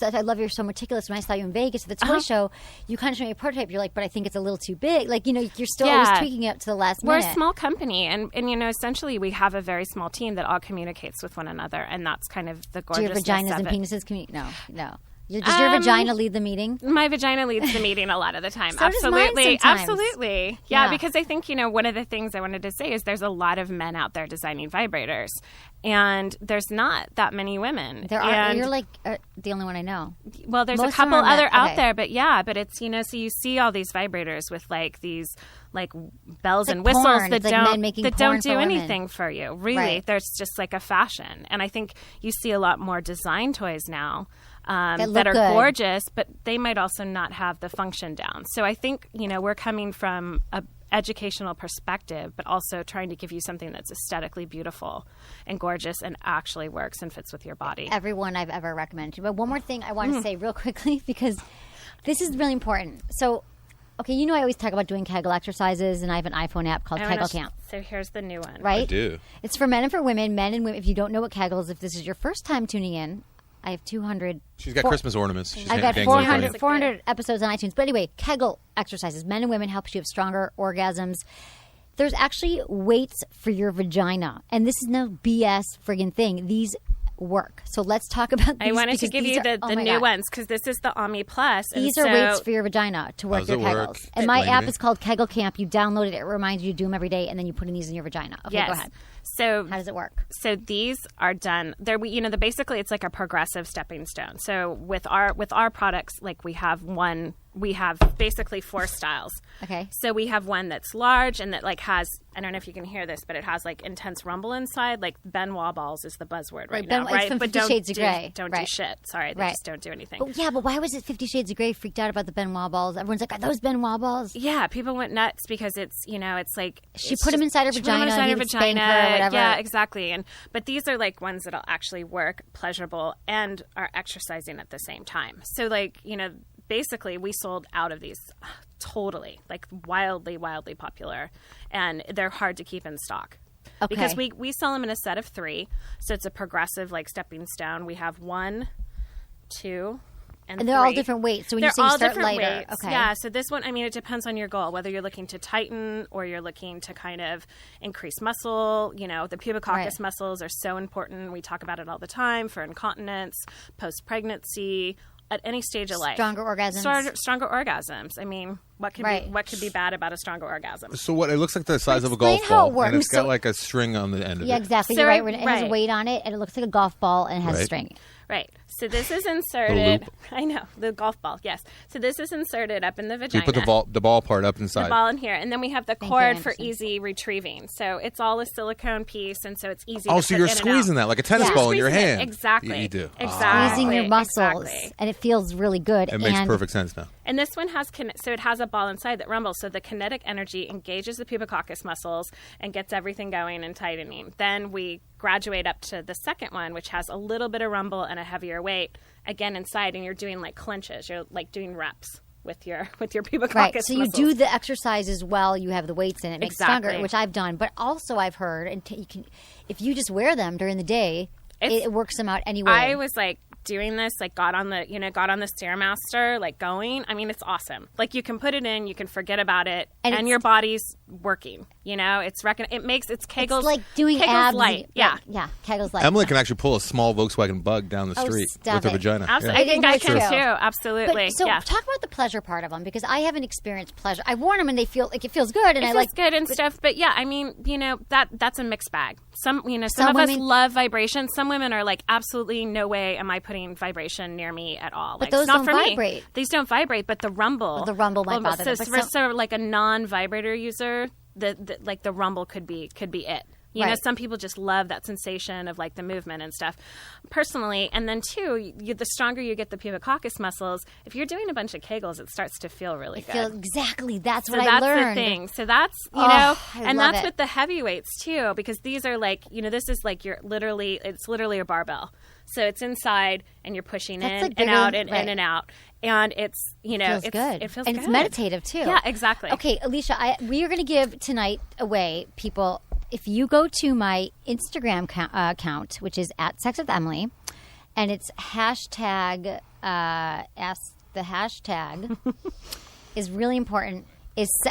I love you're so meticulous. When I saw you in Vegas at the toy show, you kind of showed me a prototype. You're like, but I think it's a little too big. Like, you're still always tweaking it to the last We're minute. a small company, and essentially we have a very small team that all communicates with one another, and that's kind of the Do your gorgeousness vaginas of and it. penises No. Does your vagina lead the meeting? My vagina leads the meeting a lot of the time. So does mine Absolutely. sometimes. Absolutely. Yeah, because I think, one of the things I wanted to say is there's a lot of men out there designing vibrators, and there's not that many women. There are. And, You're like the only one I know. well, there's most a of them couple are men. other out Okay. there, but it's, so you see all these vibrators with like these like bells It's and like whistles porn. that It's like men don't making that porn don't do for women. anything for you. Really, Right. there's just like a fashion, and I think you see a lot more design toys now. That look That are good. gorgeous, but they might also not have the function down. So I think, we're coming from a educational perspective, but also trying to give you something that's aesthetically beautiful and gorgeous and actually works and fits with your body. Everyone I've ever recommended to. But one more thing I want to say real quickly, because this is really important. So, okay, I always talk about doing Kegel exercises, and I have an iPhone app called Kegel Camp. So here's the new one. Right? I do. It's for men and for women. Men and women. If you don't know what Kegel is, if this is your first time tuning in, I have 200. She's got Christmas ornaments. She's I've got dangling in front of you. 400 episodes on iTunes. But anyway, Kegel exercises, men and women, helps you have stronger orgasms. There's actually weights for your vagina. And this is no BS friggin' thing. These work. So let's talk about these. I wanted to because give these you are- the oh my new God. ones because this is the Omni Plus. and These are so- weights for your vagina to work How's your it Kegels. work? And my Explain app to me. is called Kegel Camp. You download it. It reminds you to do them every day. And then you put in these in your vagina. Okay, Yes. go ahead. So How does it work? So these are done. Basically it's like a progressive stepping stone. So with our products, like we have one we have basically 4 styles. Okay. So we have one that's large and that like has, I don't know if you can hear this, but it has like intense rumble inside. Like Benoit balls is the buzzword right now, right? From But 50 Shades of Grey. Don't do shit. Sorry, they just don't do anything. But why was it 50 Shades of Grey freaked out about the Benoit balls? Everyone's like, are those Benoit balls? Yeah, people went nuts because it's, it's like... She put them inside her vagina. Inside her vagina. Her or whatever. Yeah, exactly. But these are like ones that'll actually work, pleasurable, and are exercising at the same time. So like, basically we sold out of these totally, like wildly popular, and they're hard to keep in stock. Okay. Because we sell them in a set of 3, so it's a progressive like stepping stone. We have 1, 2, and they're 3. all different weights. So when you say you start lighter, weights. Okay. Yeah. So this one, it depends on your goal, whether you're looking to tighten or you're looking to kind of increase muscle. The pubicoccus muscles are so important. We talk about it all the time for incontinence, post-pregnancy, at any stage of life. Stronger orgasms. Stronger orgasms. What could be bad about a stronger orgasm? So what? It looks like the size of a golf ball, and it's got like a string on the end of it. Yeah, exactly. So you're right. It has weight on it, and it looks like a golf ball, and it has a string. Right. So this is inserted. I know, the golf ball. Yes. So this is inserted up in the vagina. So you put the ball part up inside. The ball in here, and then we have the cord for easy retrieving. So it's all a silicone piece, and so it's easy. Oh, so you're squeezing that like a tennis ball in your hand. Exactly. You do. Exactly. Squeezing your muscles, and it feels really good. It makes perfect sense now. And this one has it has a ball inside that rumbles, so the kinetic energy engages the pubicoccus muscles and gets everything going and tightening. Then we graduate up to the second one, which has a little bit of rumble and a heavier weight, again inside, and you're doing like clenches. You're like doing reps with your pubicoccus right. So muscles. You do the exercises while you have the weights in it. It makes stronger, which I've done. But also I've heard, and you can, if you just wear them during the day, it works them out anyway. I was like doing this, like got on the Stairmaster, like going. It's awesome. Like you can put it in, you can forget about it, and your body's working. It's Kegel's. It's like doing Kegel's abs. light. Yeah. Yeah. Kegel's light. Emily can actually pull a small Volkswagen Bug down the street with her vagina. Absolutely. Yeah. I think I can too. Absolutely. But, talk about the pleasure part of them, because I haven't experienced pleasure. I've worn them and they feel like it feels good, and it feels good and stuff. But yeah, that's a mixed bag. Some of us love vibration. Some women are like, absolutely no way am I putting vibration near me at all. But those it's not don't for vibrate. Me. These don't vibrate, but the rumble. The rumble might bother them. So like a non-vibrator user, the rumble could be it. Some people just love that sensation of like the movement and stuff. Personally, and then too, the stronger you get the pubicoccus muscles, if you're doing a bunch of Kegels, it starts to feel really good. Exactly. That's what I learned. That's the thing. So that's, and that's with the heavyweights too, because these are like, this is like it's literally a barbell. So it's inside and you're pushing in and out and in and out. And it's, feels good. It feels good. And it's meditative too. Yeah, exactly. Okay, Alicia, we are going to give tonight away, people. If you go to my Instagram account, which is at Sext with Emily, and it's hashtag, the hashtag is really important.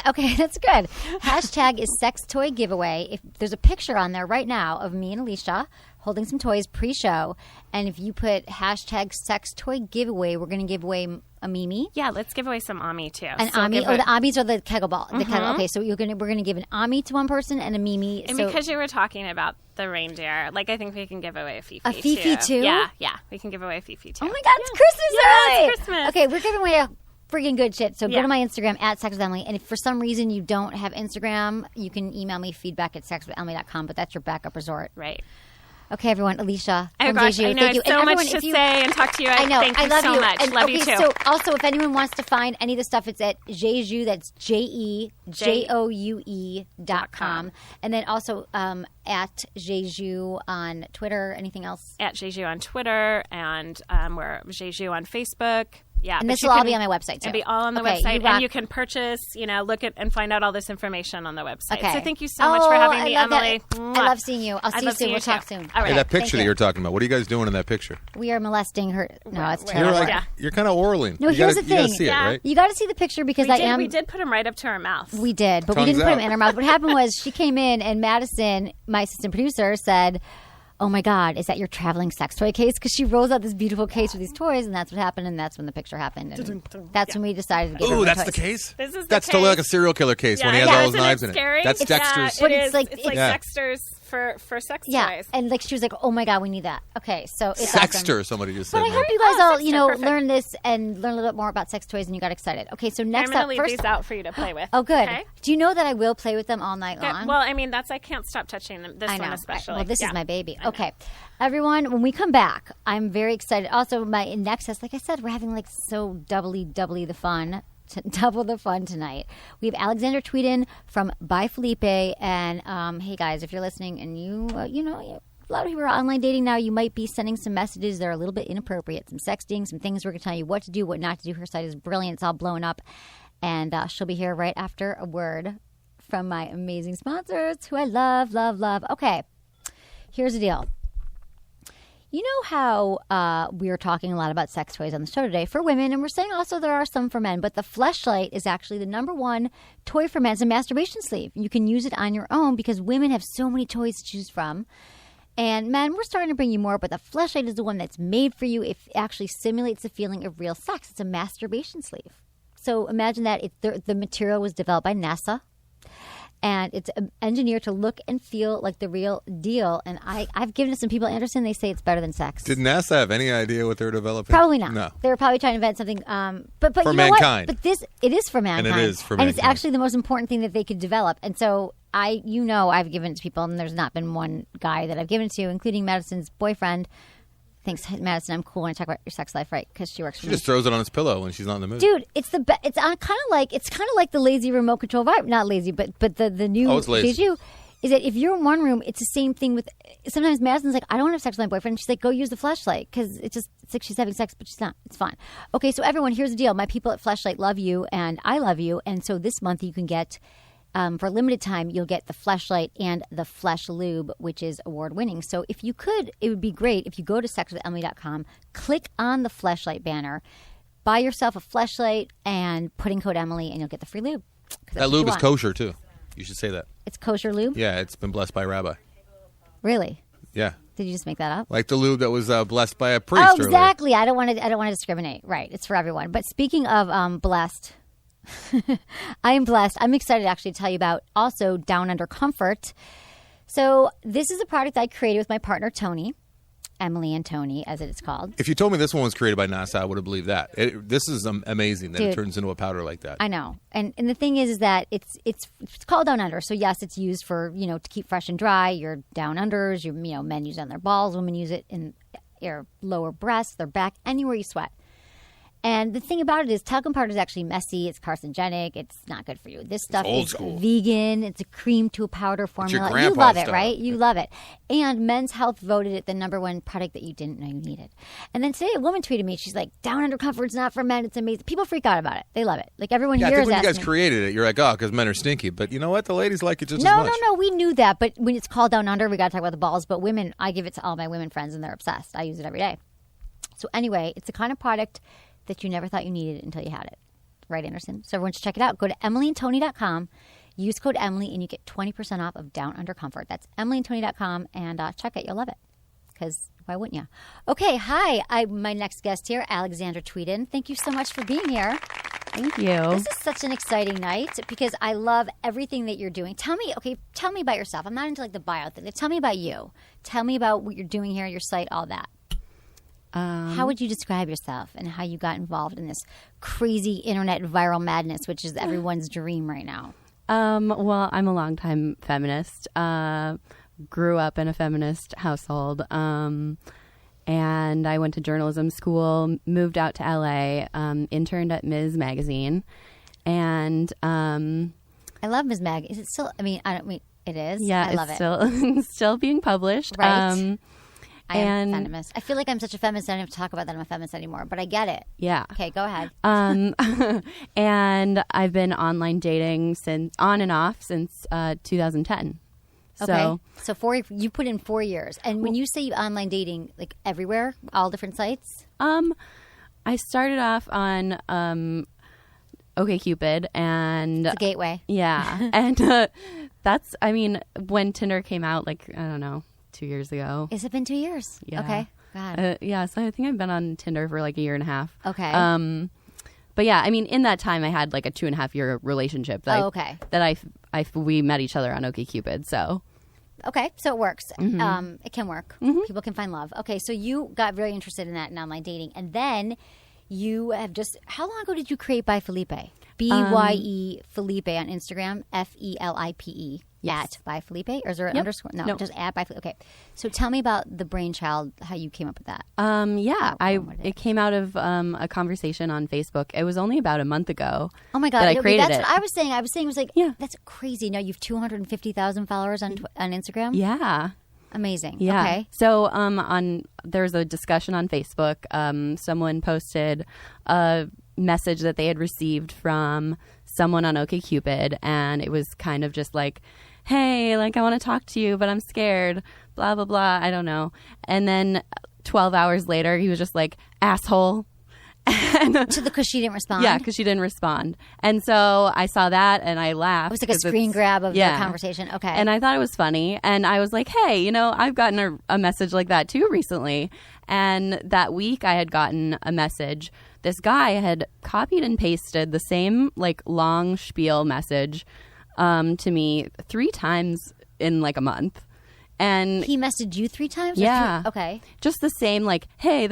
Okay, that's good. Hashtag is sex toy giveaway. If there's a picture on there right now of me and Alicia holding some toys pre-show, and if you put hashtag sex toy giveaway, we're going to give away a Mimi. Yeah, let's give away some Ami too. An Ami, the Amis are the Kegel ball. The Kegel. Okay, so we're going to give an Ami to one person and a Mimi. And because you were talking about the reindeer, like I think we can give away a Fifi. A Fifi too? Yeah, we can give away a Fifi too. Oh my God, it's Christmas early! It's Christmas. Okay, we're giving away a freaking good shit. So go to my Instagram at Sext with Emily, and if for some reason you don't have Instagram, you can email me feedback at sexwithemily.com, but that's your backup resort. Right. Okay, everyone. Alicia. Oh, gosh, I know. Thank you. So much to say and talk to you. I know. Thank you I love so you. much. And, love you too. So also, if anyone wants to find any of the stuff, it's at Je Joue. That's JEJOUE.com. And then also at Je Joue on Twitter. Anything else? At Je Joue on Twitter, and we're Je Joue on Facebook. Yeah, and this will all be on my website too. It'll be all on the website, and you can purchase, look at and find out all this information on the website. Okay. So thank you so much for having me, Emily. I love seeing you. I'll see you soon. We'll talk soon. All right. Hey, that picture that you're talking about, what are you guys doing in that picture? We are molesting her. No, it's terrible. You're kind of orally. No, here's the thing. You got to see it, right? You got to see the picture because we did put him right up to her mouth. We did, but we didn't put him in her mouth. What happened was she came in and Madison, my assistant producer, said, "Oh my God, is that your traveling sex toy case?" Because she rolls out this beautiful case with these toys, and that's what happened, and that's when the picture happened. And that's when we decided to get her Ooh, that's toys. the case? That's totally like a serial killer case when he has all those knives in it. Scary? That's Dexter's. It's like Dexter's for sex Yeah, toys. and like she was like, "Oh my god, we need that." Okay, so it's Sexter, awesome. somebody just said. But I hope right? you guys all, Sexter, perfect. learn this and learn a little bit more about sex toys, and you got excited. Okay, so next I'm going up, to leave first. these out for you to play with. Oh, good. Okay? Do you know that I will play with them all night long? Well, I mean, I can't stop touching them. This I know. one especially. Well, this Yeah. is my baby. Okay, everyone, when we come back, I'm very excited. Also, my next guest, like I said, we're having like so doubly the fun. Double the fun tonight. We have Alexander Tweeden from Bye Felipe, and hey guys, if you're listening and you a lot of people are online dating now, you might be sending some messages that are a little bit inappropriate, some sexting, some things we're going to tell you what to do, what not to do. Her site is brilliant. It's all blown up, and she'll be here right after a word from my amazing sponsors, who I love. Okay, here's the deal. You know how we were talking a lot about sex toys on the show today for women, and we're saying also there are some for men, but the fleshlight is actually the number one toy for men. It's a masturbation sleeve. You can use it on your own because women have so many toys to choose from. And men, we're starting to bring you more, but the fleshlight is the one that's made for you. It actually simulates the feeling of real sex. It's a masturbation sleeve. So imagine that the material was developed by NASA. And it's engineered to look and feel like the real deal. And I've given it to some people, Anderson, they say it's better than sex. Did NASA have any idea what they're developing? Probably not. No. They were probably trying to invent something. But For you know mankind. what? But it is for mankind. And it is for And it's mankind. actually the most important thing that they could develop. And so I've given it to people, and there's not been one guy that I've given it to, including Madison's boyfriend. Thanks, Madison. I'm cool when I talk about your sex life, right? Because she works for She me. just throws it on his pillow when she's not in the mood. Dude, it's the best. It's kind of like the lazy remote control vibe. Not lazy, but the new Oh, it's lazy. Je Joue is that if you're in one room, it's the same thing with. Sometimes Madison's like, I don't want to have sex with my boyfriend. She's like, go use the fleshlight because it's like she's having sex, but she's not. It's fun. Okay, so everyone, here's the deal. My people at Fleshlight love you, and I love you, and so this month you can get. For a limited time, you'll get the Fleshlight and the Flesh Lube, which is award-winning. So if you could, it would be great if you go to sexwithemily.com, click on the Fleshlight banner, buy yourself a Fleshlight, and put in code Emily, and you'll get the free lube. That lube is kosher, too. You should say that. It's kosher lube? Yeah, it's been blessed by a rabbi. Really? Yeah. Did you just make that up? Like the lube that was blessed by a priest Oh, earlier. exactly. I don't want to discriminate. Right. It's for everyone. But speaking of blessed... I am blessed. I'm excited actually to tell you about also Down Under Comfort. So this is a product I created with my partner, Tony. Emily and Tony, as it is called. If you told me this one was created by NASA, I would have believed that. This is amazing that Dude, it turns into a powder like that. I know. And the thing is that it's called Down Under. So yes, it's used for, to keep fresh and dry. Your down unders, men use it on their balls. Women use it in their lower breasts, their back, anywhere you sweat. And the thing about it is talcum powder is actually messy. It's carcinogenic. It's not good for you. This stuff is vegan. It's a cream to a powder formula. You love it, right? You love it. And Men's Health voted it the number one product that you didn't know you needed. And then today a woman tweeted me. She's like, Down Under Comfort's not for men. It's amazing. People freak out about it. They love it. Like everyone here I think is when asking. you guys created it, you're like, oh, because men are stinky. But you know what? The ladies like it just as No, much. no. We knew that. But when it's called Down Under, we got to talk about the balls. But women, I give it to all my women friends, and they're obsessed. I use it every day. So anyway, it's the kind of product that you never thought you needed until you had it. Right, Anderson? So everyone should check it out. Go to emilyandtony.com, use code Emily, and you get 20% off of Down Under Comfort. That's emilyandtony.com, and check it. You'll love it. Because why wouldn't you? Okay, hi. My next guest here, Alexander Tweeden. Thank you so much for being here. Thank you. This is such an exciting night because I love everything that you're doing. Tell me about yourself. I'm not into like the bio thing. Tell me about you. Tell me about what you're doing here, your site, all that. How would you describe yourself and how you got involved in this crazy internet viral madness, which is everyone's dream right now? Well, I'm a longtime feminist. Grew up in a feminist household. And I went to journalism school, moved out to LA, interned at Ms. Magazine. And I love Ms. Mag. Is it still, it is? Yeah, I love it's still being published. Right. I am a feminist. I feel like I'm such a feminist I don't have to talk about that I'm a feminist anymore, but I get it. Yeah. Okay, go ahead. And I've been online dating on and off since 2010. Okay. So you put in 4 years. And when you say you online dating, like everywhere, all different sites? I started off on OkCupid and it's a gateway. Yeah. And that's, when Tinder came out, like, I don't know, 2 years ago. Has it been 2 years? Yeah. Okay. God. Yeah, so I think I've been on Tinder for like a year and a half. Okay. But yeah, in that time I had like a 2.5 year relationship. That we met each other on OkCupid. So Okay, so it works. Mm-hmm. It can work. People can find love. Okay, so you got very interested in that in online dating, and then you have just. How long ago did you create Bye Felipe? BYE Felipe on Instagram. FELIPE. Yes. At Bye Felipe, or is there an underscore? No, just at Bye Felipe. Okay, so tell me about the brainchild. How you came up with that? It came out of a conversation on Facebook. It was only about a month ago. Oh my God! That I created that's it. what I was saying. I was like, that's crazy. Now you've 250,000 followers on Instagram. Yeah. Amazing. Yeah. Okay. So there's a discussion on Facebook. Someone posted a message that they had received from someone on OkCupid, and it was kind of just like, hey, like I want to talk to you, but I'm scared, blah, blah, blah. I don't know. And then 12 hours later, he was just like, asshole. Because she didn't respond? Yeah, because she didn't respond. And so I saw that and I laughed. It was like a screen grab of the conversation. Okay. And I thought it was funny. And I was like, hey, I've gotten a message like that too recently. And that week I had gotten a message. This guy had copied and pasted the same like long spiel message to me 3 times in like a month. And he messaged you 3 times? Yeah. Okay. Just the same, like, hey,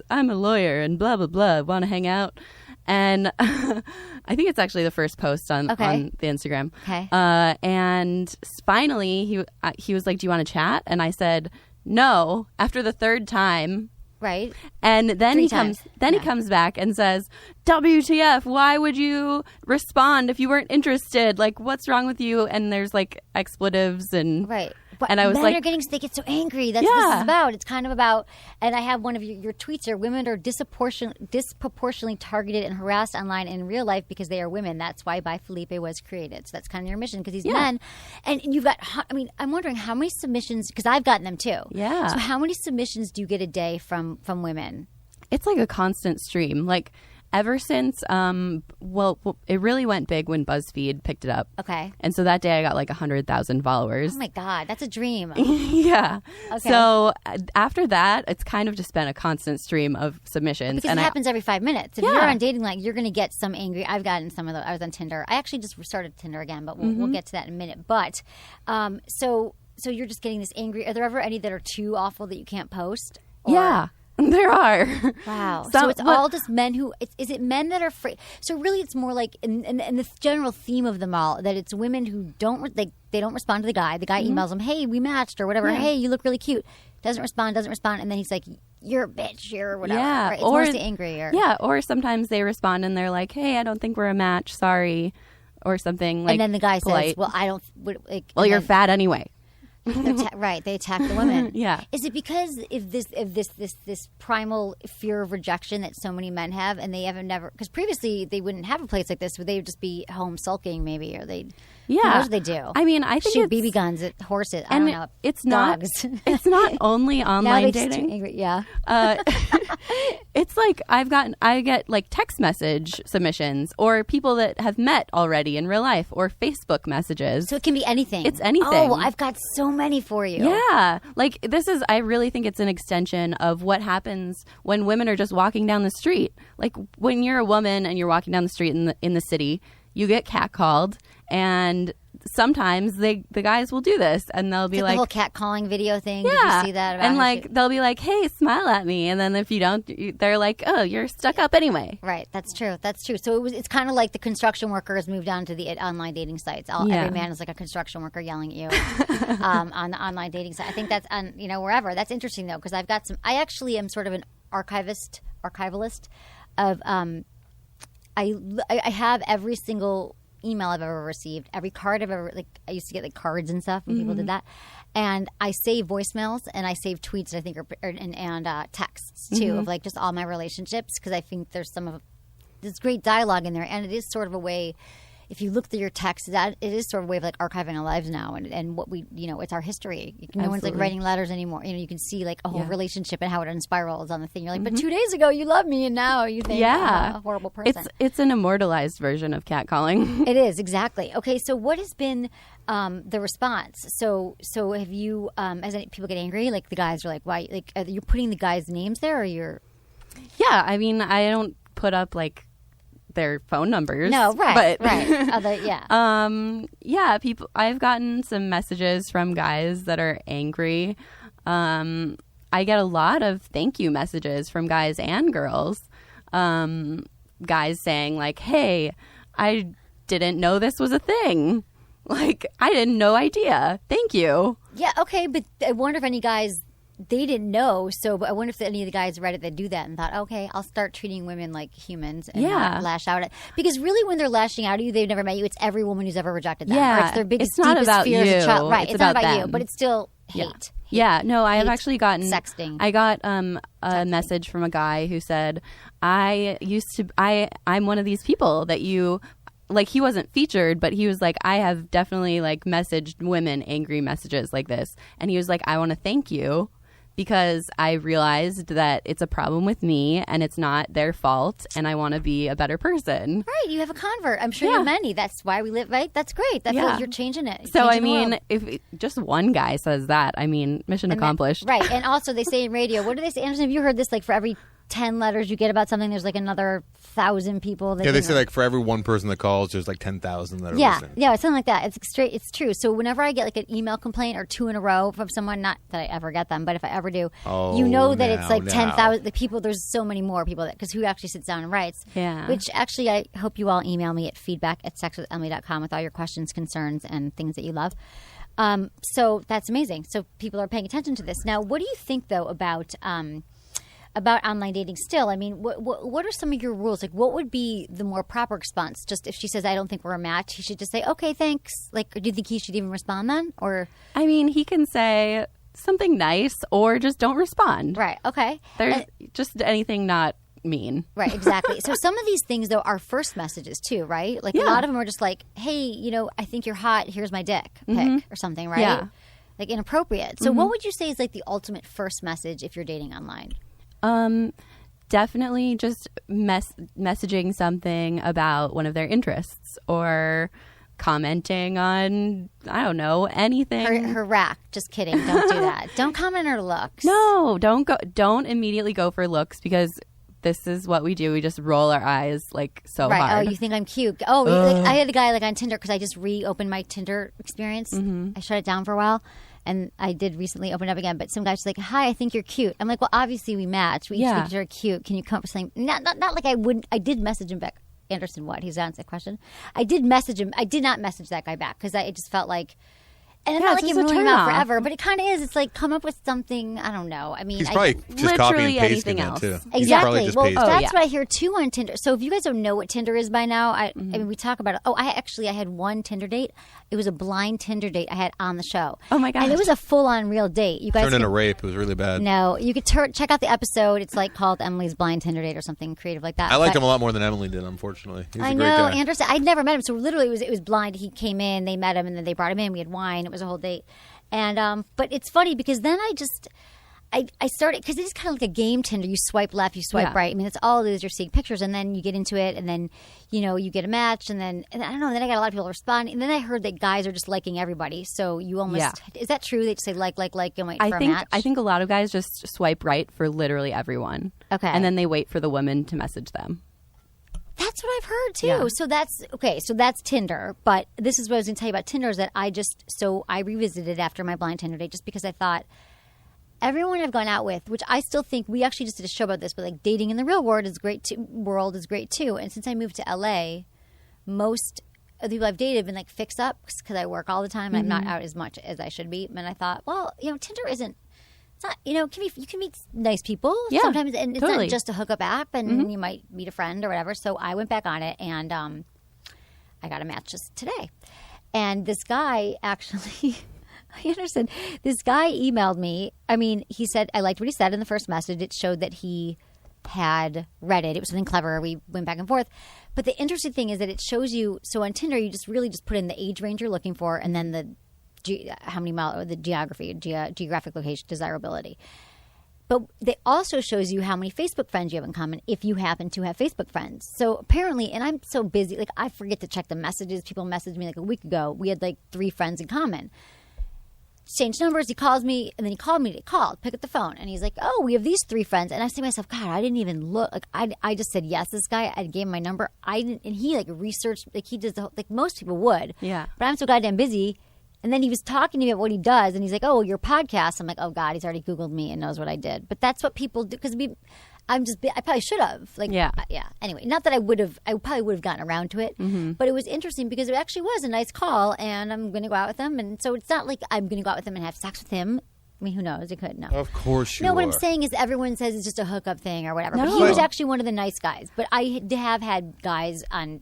I'm a lawyer and blah, blah, blah. Want to hang out? And I think it's actually the first post on the Instagram. Okay. And finally, he was like, do you want to chat? And I said, no, after the 3rd time. Right. And then he comes back and says, WTF, why would you respond if you weren't interested? Like, what's wrong with you? And there's like expletives and right. But and I was men like, are they get so angry. That's what this is about. It's kind of about, and I have one of your tweets are women are disproportionately targeted and harassed online and in real life because they are women. That's why Bye Felipe was created. So that's kind of your mission because these men, and you've got, I'm wondering how many submissions, because I've gotten them too. Yeah. So how many submissions do you get a day from women? It's like a constant stream. Like, ever since, it really went big when BuzzFeed picked it up. Okay. And so that day I got like 100,000 followers. Oh my God, that's a dream. Yeah. Okay. So after that, it's kind of just been a constant stream of submissions. Because it happens every 5 minutes. If you're on dating, like you're going to get some angry. I've gotten some of those. I was on Tinder. I actually just started Tinder again, but we'll get to that in a minute. But so you're just getting this angry. Are there ever any that are too awful that you can't post? Yeah. There are. Wow. So it's all just men who, is it men that are afraid? So really it's more like, in the general theme of them all, that it's women who they don't respond to the guy. The guy emails them, hey, we matched or whatever. Hey, you look really cute. Doesn't respond. And then he's like, you're a bitch, you're whatever. Yeah. Right? It's mostly angry. Or sometimes they respond and they're like, hey, I don't think we're a match. Sorry. Or something like and then the guy polite. says, well, I don't. Well, you're fat anyway. Right, they attack the women. Yeah. Is it because of this primal fear of rejection that so many men have, and they haven't never? Because previously they wouldn't have a place like this, would they just be home sulking maybe, or they? Yeah. Who knows what they do? I mean, I think shoot BB guns at horses. I don't know. It's dogs. It's not only online dating. Angry. Yeah. It's like I get like text message submissions or people that have met already in real life or Facebook messages. So it can be anything. It's anything. Oh, I've got so many for you. Yeah. Like I really think it's an extension of what happens when women are just walking down the street. Like when you're a woman and you're walking down the street in the city, you get catcalled, and sometimes the guys will do this, and they'll be like the whole cat calling video thing. Yeah. Did you see that? And like they'll be like, "Hey, smile at me," and then if you don't, they're like, "Oh, you're stuck up anyway." Right. That's true. So it's kind of like the construction workers moved on to the online dating sites. Every man is like a construction worker yelling at you on the online dating site. I think that's on wherever. That's interesting though, because I've got some. I actually am sort of an archivalist of. I have every single email I've ever received, every card I've ever, like, I used to get like cards and stuff when people did that. And I save voicemails and I save tweets, I think, and texts too, of like just all my relationships, because I think there's there's great dialogue in there. And it is sort of a way, if you look through your texts, that it is sort of a way of like archiving our lives now, and what we, it's our history. No one's like writing letters anymore. You can see like a whole relationship and how it unspirals on the thing. You're like, but 2 days ago you loved me, and now you think I'm a horrible person. It's an immortalized version of catcalling. It is, exactly. Okay, so what has been the response? So have you? As people get angry, like the guys are like, why? Like, you're putting the guys' names there, or you're? Yeah, I mean, I don't put up like their phone numbers. No, right, but, right. Yeah, people. I've gotten some messages from guys that are angry. I get a lot of thank you messages from guys and girls. Guys saying like, "Hey, I didn't know this was a thing. Like, I had no idea. Thank you." Yeah, okay, but I wonder if any guys, they didn't know, so I wonder if any of the guys read it that do that and thought, okay, I'll start treating women like humans and not lash out at. Because really, when they're lashing out at you, they've never met you. It's every woman who's ever rejected them. Yeah, or it's their biggest, it's not deepest about fear you. as a child. Right, it's not about you, them. but it's still hate. Yeah, no, I have actually gotten sexting. I got a message from a guy who said, I'm one of these people that you, like, he wasn't featured, but he was like, I have definitely like messaged women angry messages like this. And he was like, I want to thank you because I realized that it's a problem with me and it's not their fault and I want to be a better person. Right, you have a convert. I'm sure you have many. That's why we live, right? That's great. That's what you're changing it. So, I mean, if just one guy says that, I mean, mission accomplished. Right, and also they say in radio, what do they say? Anderson, have you heard this? Like, for every 10 letters you get about something, there's like another 1,000 people. They say like for every one person that calls, there's like 10,000 that are listening. Yeah, something like that. It's straight. It's true. So whenever I get like an email complaint or 2 in a row from someone, not that I ever get them, but if I ever do, you know that it's like 10,000. The people, there's so many more people because who actually sits down and writes. Yeah. Which actually, I hope you all email me at feedback@sexwithemily.com with all your questions, concerns, and things that you love. So that's amazing. So people are paying attention to this. Now, what do you think though about online dating still? I mean, what are some of your rules? Like, what would be the more proper response? Just if she says, I don't think we're a match, he should just say, okay, thanks. Like, do you think he should even respond then? Or, I mean, he can say something nice or just don't respond. Right, okay. There's just anything not mean. Right, exactly. So some of these things, though, are first messages, too, right? Like, a lot of them are just like, hey, I think you're hot. Here's my dick pic or something, right? Yeah. Like, inappropriate. So what would you say is, like, the ultimate first message if you're dating online? Definitely just messaging something about one of their interests or commenting on, I don't know, anything. Her rack. Just kidding. Don't do that. Don't comment on her looks. No, don't immediately go for looks because this is what we do. We just roll our eyes like so hard. Oh, you think I'm cute? Oh, like, I had a guy like on Tinder because I just reopened my Tinder experience. I shut it down for a while. And I did recently open it up again, but some guy's like, "Hi, I think you're cute." I'm like, "Well, obviously we match. We each think you're cute. Can you come up with something?" Not like I wouldn't. I did message him back. Anderson, what? He's answered that question. I did message him. I did not message that guy back because it just felt like, and it's not like you're ruining him out forever, but it kind of is. It's like come up with something. I don't know. I mean, he's probably just copying and pasting it too. Exactly. Well, that's what I hear too on Tinder. So if you guys don't know what Tinder is by now, I mean, we talk about it. Oh, I had one Tinder date. It was a blind Tinder date I had on the show. Oh my gosh. And it was a full-on real date. You guys turned into rape. It was really bad. No, you could check out the episode. It's like called Emily's Blind Tinder Date or something creative like that. I liked him a lot more than Emily did, unfortunately. He's a great guy. Anderson. I'd never met him, so literally it was blind. He came in, they met him, and then they brought him in. We had wine. It was a whole date. And but it's funny because then I started, because it's kind of like a game Tinder. You swipe left, you swipe right. I mean, it's all it is. You're seeing pictures, and then you get into it, and then, you get a match, and I don't know, then I got a lot of people respond. And then I heard that guys are just liking everybody. So you almost, is that true? They just say like, and wait for a match? I think a lot of guys just swipe right for literally everyone. Okay. And then they wait for the women to message them. That's what I've heard too. Yeah. So that's Tinder. But this is what I was going to tell you about Tinder is that I revisited after my blind Tinder date just because I thought, everyone I've gone out with, which I still think, we actually just did a show about this, but like dating in the real world is great too. And since I moved to LA, most of the people I've dated have been like fix-ups because I work all the time and I'm not out as much as I should be. And I thought, well, Tinder isn't. It's not. You can meet nice people sometimes, and it's not just a hookup app, and you might meet a friend or whatever. So I went back on it, and I got a match just today. And this guy actually. I understand. This guy emailed me. I mean, he said, I liked what he said in the first message. It showed that he had read it. It was something clever. We went back and forth. But the interesting thing is that it shows you, so on Tinder, you just really just put in the age range you're looking for and then how many miles, or the geographic location, desirability. But they also shows you how many Facebook friends you have in common if you happen to have Facebook friends. So apparently, and I'm so busy, like I forget to check the messages. People messaged me like a week ago. We had like 3 friends in common. exchange numbers. He calls me, and then he called me. He called, pick up the phone, and he's like, "Oh, we have these 3 friends." And I say to myself, "God, I didn't even look. Like, I just said yes. This guy, I gave him my number. I didn't, and he like researched, like he does, like most people would. Yeah. But I'm so goddamn busy." And then he was talking to me about what he does, and he's like, "Oh, your podcast." I'm like, "Oh God, he's already Googled me and knows what I did." But that's what people do because I probably should have. Like, yeah. Anyway, not that I probably would have gotten around to it, but it was interesting because it actually was a nice call, and I'm going to go out with him, and so it's not like I'm going to go out with him and have sex with him. I mean, who knows? It could. No. Of course you No, are. what I'm saying is everyone says it's just a hookup thing or whatever. No. But he was actually one of the nice guys. But I have had guys on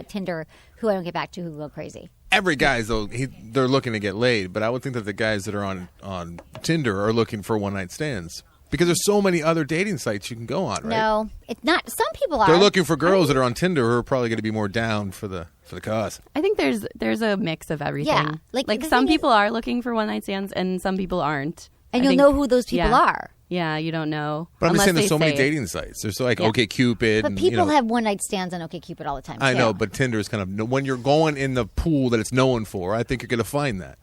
Tinder who I don't get back to who go crazy. Every guy's though they're looking to get laid, but I would think that the guys that are on Tinder are looking for one night stands because there's so many other dating sites you can go on, right? No, it's not. Some people are. They're looking for girls that are on Tinder who are probably going to be more down for the cause. I think there's a mix of everything. Yeah, like some people are looking for one night stands and some people aren't. And you'll know who those people are. Yeah, you don't know. But I'm just saying there's so many say dating sites. There's like OkCupid. But people have one night stands on OkCupid all the time. I know, but Tinder is kind of when you're going in the pool that it's known for. I think you're going to find that.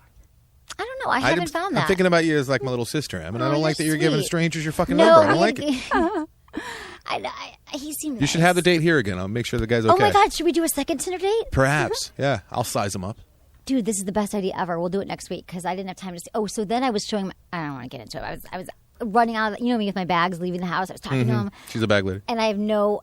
I don't know. I haven't found that. I'm thinking about you as like my little sister, Em, and I don't like that you're giving strangers your fucking No, number. I don't like it. He seemed You nice. should have the date here again. I'll make sure the guy's okay. Oh my God, should we do a second Tinder date? Perhaps. Yeah, I'll size them up. Dude, this is the best idea ever. We'll do it next week because I didn't have time to see. Oh, so then I was showing. I don't want to get into it. I was running out of, me with my bags, leaving the house. I was talking to him. She's a bag lady. And I have no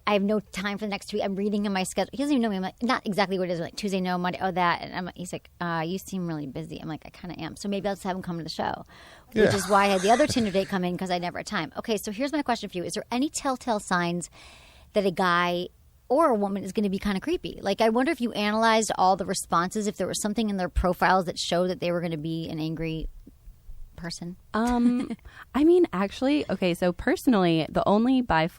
time for the next week. I'm reading in my schedule. He doesn't even know me. I'm like, not exactly what it is. I'm like, Tuesday, no, Monday, oh, that. And he's like, you seem really busy. I'm like, I kind of am. So maybe I'll just have him come to the show, which is why I had the other Tinder date come in because I never had time. Okay, so here's my question for you. Is there any telltale signs that a guy or a woman is going to be kind of creepy? Like, I wonder if you analyzed all the responses, if there was something in their profiles that showed that they were going to be an angry person. I mean, actually, okay, so personally, the only I've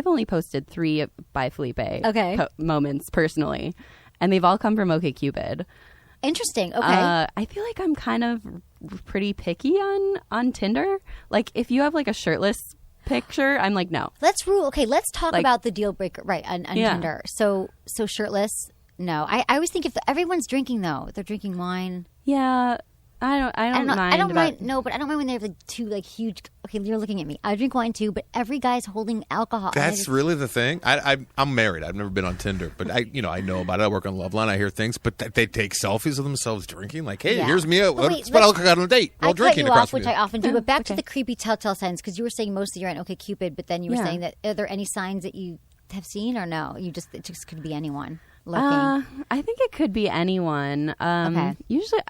only posted 3 Bye Felipe moments personally, and they've all come from OkCupid. Interesting. Okay. I feel like I'm kind of pretty picky on Tinder. Like, if you have like a shirtless picture, I'm like, no. Let's talk about the deal breaker, right, on Tinder. So shirtless, no. I always think if everyone's drinking, though, they're drinking wine. Yeah. I don't mind. I don't mind. No, but I don't mind when they have like 2 like huge. Okay, you're looking at me. I drink wine too, but every guy's holding alcohol. That's really the thing. I'm married. I've never been on Tinder, but I know about it. I work on Loveline. I hear things, but they take selfies of themselves drinking. Like, hey, here's me. That's what I look like on a date while drinking. I cut you off, which I often do. But back to the creepy telltale signs, because you were saying mostly you're on OkCupid, but then you were saying that are there any signs that you have seen or no? It just could be anyone looking. I think it could be anyone. Okay. Usually,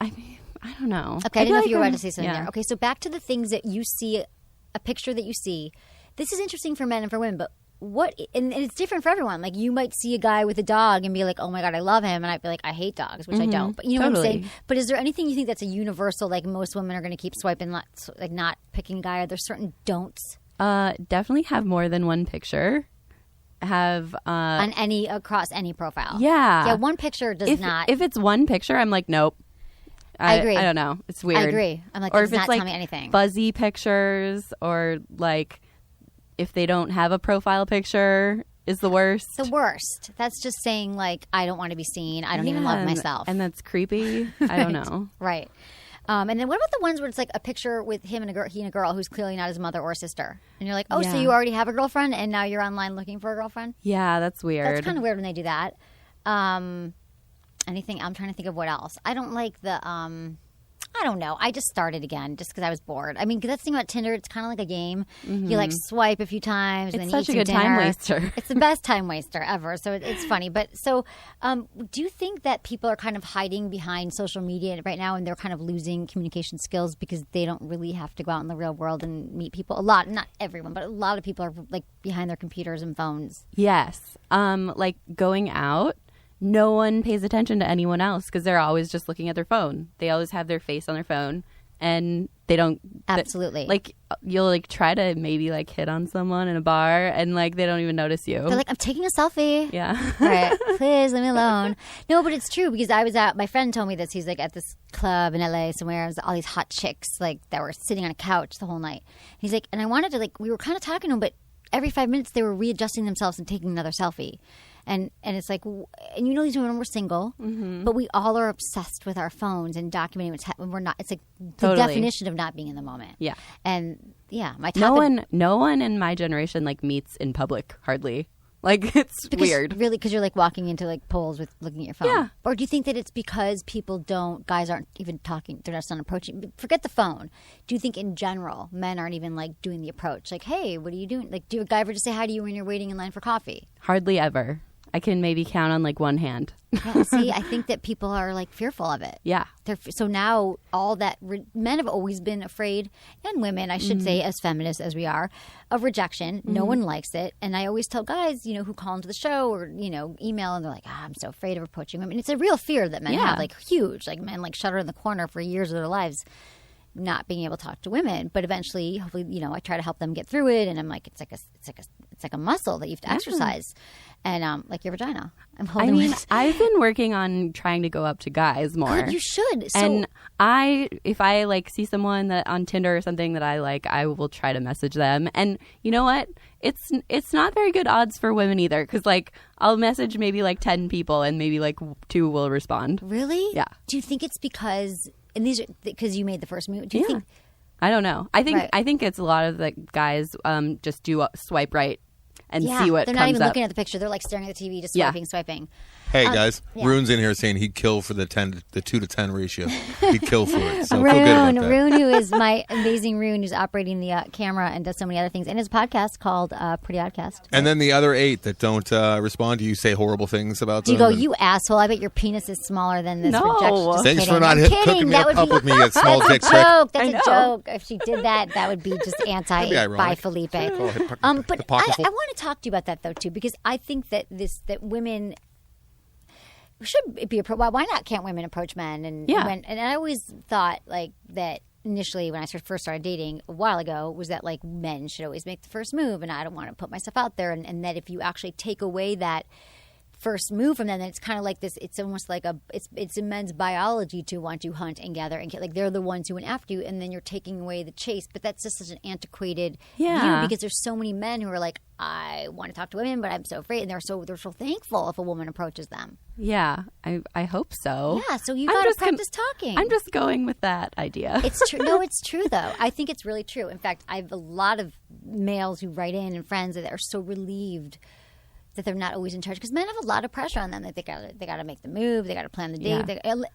I don't know. Okay, I didn't know if you were about to say something there. Okay, so back to the things that you see, a picture that you see. This is interesting for men and for women, but and it's different for everyone. Like, you might see a guy with a dog and be like, oh my God, I love him. And I'd be like, I hate dogs, which I don't. But you know what I'm saying? But is there anything you think that's a universal, like most women are going to keep swiping, like not picking a guy? Are there certain don'ts? Definitely have more than one picture. Have across any profile. Yeah. One picture does not. If it's one picture, I'm like, nope. I agree. I don't know. It's weird. I agree. I'm like, or that does if it's not like tell me anything. Fuzzy pictures, or like if they don't have a profile picture is the worst. The worst. That's just saying like, I don't want to be seen. I don't even love myself. And that's creepy. I don't know. Right. And then what about the ones where it's like a picture with him and a girl who's clearly not his mother or sister, and you're like, oh, so you already have a girlfriend, and now you're online looking for a girlfriend? Yeah, that's weird. That's kind of weird when they do that. Anything? I'm trying to think of what else. I don't like the. I don't know. I just started again just because I was bored. I mean, that's the thing about Tinder. It's kind of like a game. Mm-hmm. You like swipe a few times. It's and then such you a good time waster. It's the best time waster ever. So it's funny. But so, do you think that people are kind of hiding behind social media right now, and they're kind of losing communication skills because they don't really have to go out in the real world and meet people? A lot, not everyone, but a lot of people are like behind their computers and phones. Yes. Like going out. No one pays attention to anyone else because they're always just looking at their phone. They always have their face on their phone, and they don't. Absolutely. Like, you'll like try to maybe like hit on someone in a bar, and like they don't even notice you. They're like, I'm taking a selfie. Yeah. Right. Please leave me alone. No, but it's true because I was out. My friend told me this. He's like at this club in LA somewhere. There's all these hot chicks like that were sitting on a couch the whole night. He's like, and I wanted to like. We were kind of talking to him, but every 5 minutes they were readjusting themselves and taking another selfie. And it's like, and you know, these women were single, but we all are obsessed with our phones and documenting what's happening. We're not. It's like the definition of not being in the moment. Yeah. And yeah, no one in my generation like meets in public hardly. Like it's weird. Really, because you're like walking into like polls with looking at your phone. Yeah. Or do you think that it's because guys aren't even talking, they're just not approaching, forget the phone. Do you think in general, men aren't even like doing the approach? Like, hey, what are you doing? Like, do a guy ever just say hi to you when you're waiting in line for coffee? Hardly ever. I can maybe count on like one hand. Yeah, see, I think that people are like fearful of it. Yeah. So now all that men have always been afraid, and women, I should say, as feminists as we are, of rejection. No one likes it. And I always tell guys, you know, who call into the show or, you know, email, and they're like, I'm so afraid of approaching women. It's a real fear that men have, like huge. Like men like shudder in the corner for years of their lives not being able to talk to women. But eventually, hopefully, you know, I try to help them get through it. And I'm like, it's like a muscle that you have to exercise. And like your vagina. I've been working on trying to go up to guys more. Good, you should. And if I like see someone that on Tinder or something that I like, I will try to message them. And you know what? It's not very good odds for women either, because like I'll message maybe like 10 people and maybe like 2 will respond. Really? Yeah. Do you think it's because because you made the first move? Do you think? I don't know. I think it's a lot of the guys just do swipe right and see what comes up. They're not even looking at the picture. They're like staring at the TV, just swiping. Hey guys, Rune's in here saying he'd kill for the 2 to 10 ratio. He'd kill for it. So feel good about that. Rune, who is my amazing Rune, who's operating the camera and does so many other things, and his podcast called Pretty Oddcast. And then the other 8 that don't respond to you, say horrible things about them. Do you go, you asshole? I bet your penis is smaller than this. No. Thanks for not hooking me up with me at small dick trick. That's a joke. If she did that would be just anti Bye Felipe. But I want to talk to you about that though too, because I think that women should be why not can't women approach men and I always thought like that initially when I first started dating a while ago was that like men should always make the first move, and I don't want to put myself out there, and that if you actually take away that first move from them, then it's kind of like this. It's almost like it's in men's biology to want to hunt and gather and kill. Like they're the ones who went after you, and then you're taking away the chase. But that's just such an antiquated view, because there's so many men who are like, I want to talk to women, but I'm so afraid, and they're so thankful if a woman approaches them. Yeah, I hope so. Yeah, so you got to practice talking. I'm just going with that idea. It's true. No, it's true though. I think it's really true. In fact, I have a lot of males who write in and friends that are so relieved that they're not always in charge, because men have a lot of pressure on them that they got to make the move, they got to plan the date.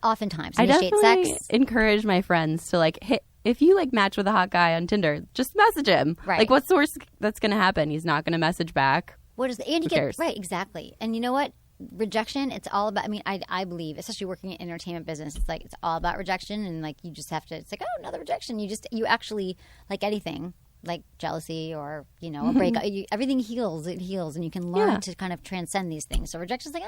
Oftentimes, I initiate definitely sex. Encourage my friends to like hit. If you like match with a hot guy on Tinder, just message him. Right. Like, what's the worst that's going to happen? He's not going to message back. What is Who cares? Right, exactly. And you know what? Rejection, it's all about, I mean, I believe, especially working in entertainment business, it's like, it's all about rejection, and like, you just have to, it's like, oh, another rejection. You actually, like anything, like jealousy or, you know, a breakup, everything heals, and you can learn to kind of transcend these things. So rejection's like,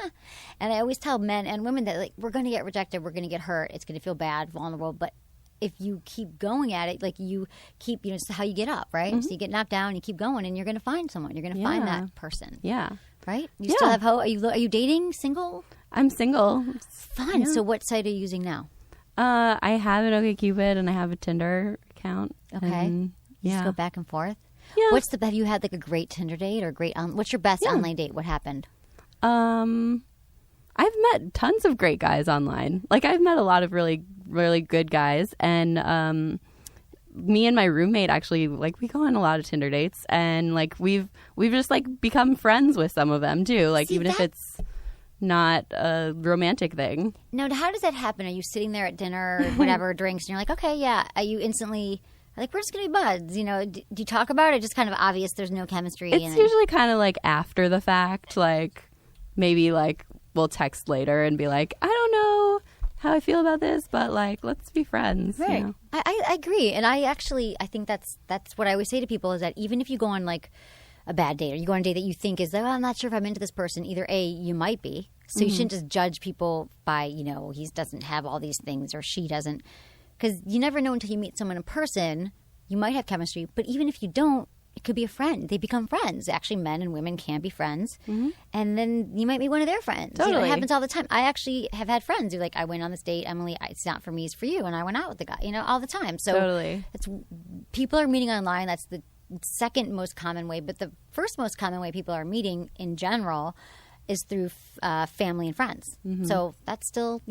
And I always tell men and women that like, we're going to get rejected, we're going to get hurt, it's going to feel bad, vulnerable, but if you keep going at it, like you keep, you know, it's how you get up, right? So you get knocked down, you keep going, and you're going to find someone. You're going to find that person. Yeah. Right? You still have hope? Are you dating? Single? I'm single. Fun. So what site are you using now? I have an OkCupid and I have a Tinder account. Okay. And, you just go back and forth? Yeah. Have you had like a great Tinder date or great, what's your best online date? What happened? I've met tons of great guys online. Like I've met a lot of really, really good guys, and me and my roommate actually, like, we go on a lot of Tinder dates, and like we've just like become friends with some of them too. Like, even if it's not a romantic thing. Now, how does that happen? Are you sitting there at dinner or whatever, drinks, and you're like, okay, yeah. Are you instantly like, we're just gonna be buds? You know, do you talk about it? Just kind of obvious there's no chemistry. It's usually kind of like after the fact, like maybe like we'll text later and be like, I don't know how I feel about this, but like, let's be friends. Right. You know? I agree. And I think that's what I always say to people, is that even if you go on like a bad date, or you go on a date that you think is, I'm not sure if I'm into this person, either A, you might be. So you shouldn't just judge people by, you know, he doesn't have all these things or she doesn't. Because you never know until you meet someone in person. You might have chemistry, but even if you don't, it could be a friend. They become friends. Actually, men and women can be friends. And then you might be one of their friends. Totally. You know, it happens all the time. I actually have had friends who, like, I went on this date, Emily, it's not for me, it's for you. And I went out with the guy, you know, all the time. So totally. People are meeting online. That's the second most common way. But the first most common way people are meeting in general is through family and friends. So that's still,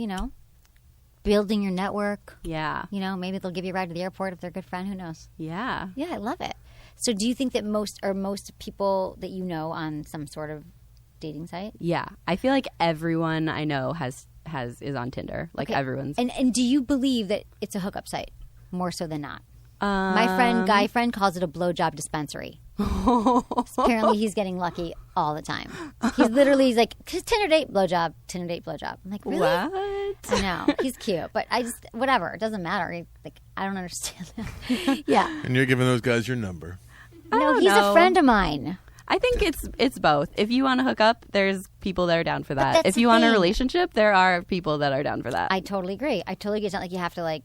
building your network. Yeah. Maybe they'll give you a ride to the airport if they're a good friend. Who knows? Yeah. Yeah, I love it. So do you think that most people that you know on some sort of dating site? Yeah. I feel like everyone I know is on Tinder. Like everyone's. And do you believe that it's a hookup site more so than not? My guy friend calls it a blowjob dispensary. Apparently he's getting lucky all the time. He's like, Tinder date, blowjob, Tinder date, blowjob. I'm like, really? What? I know. He's cute, but whatever. It doesn't matter. I don't understand that. Yeah. And you're giving those guys your number. No, he's a friend of mine. I think it's both. If you want to hook up, there's people that are down for that. If you the want a thing. relationship, there are people that are down for that. I totally agree. It's not like you have to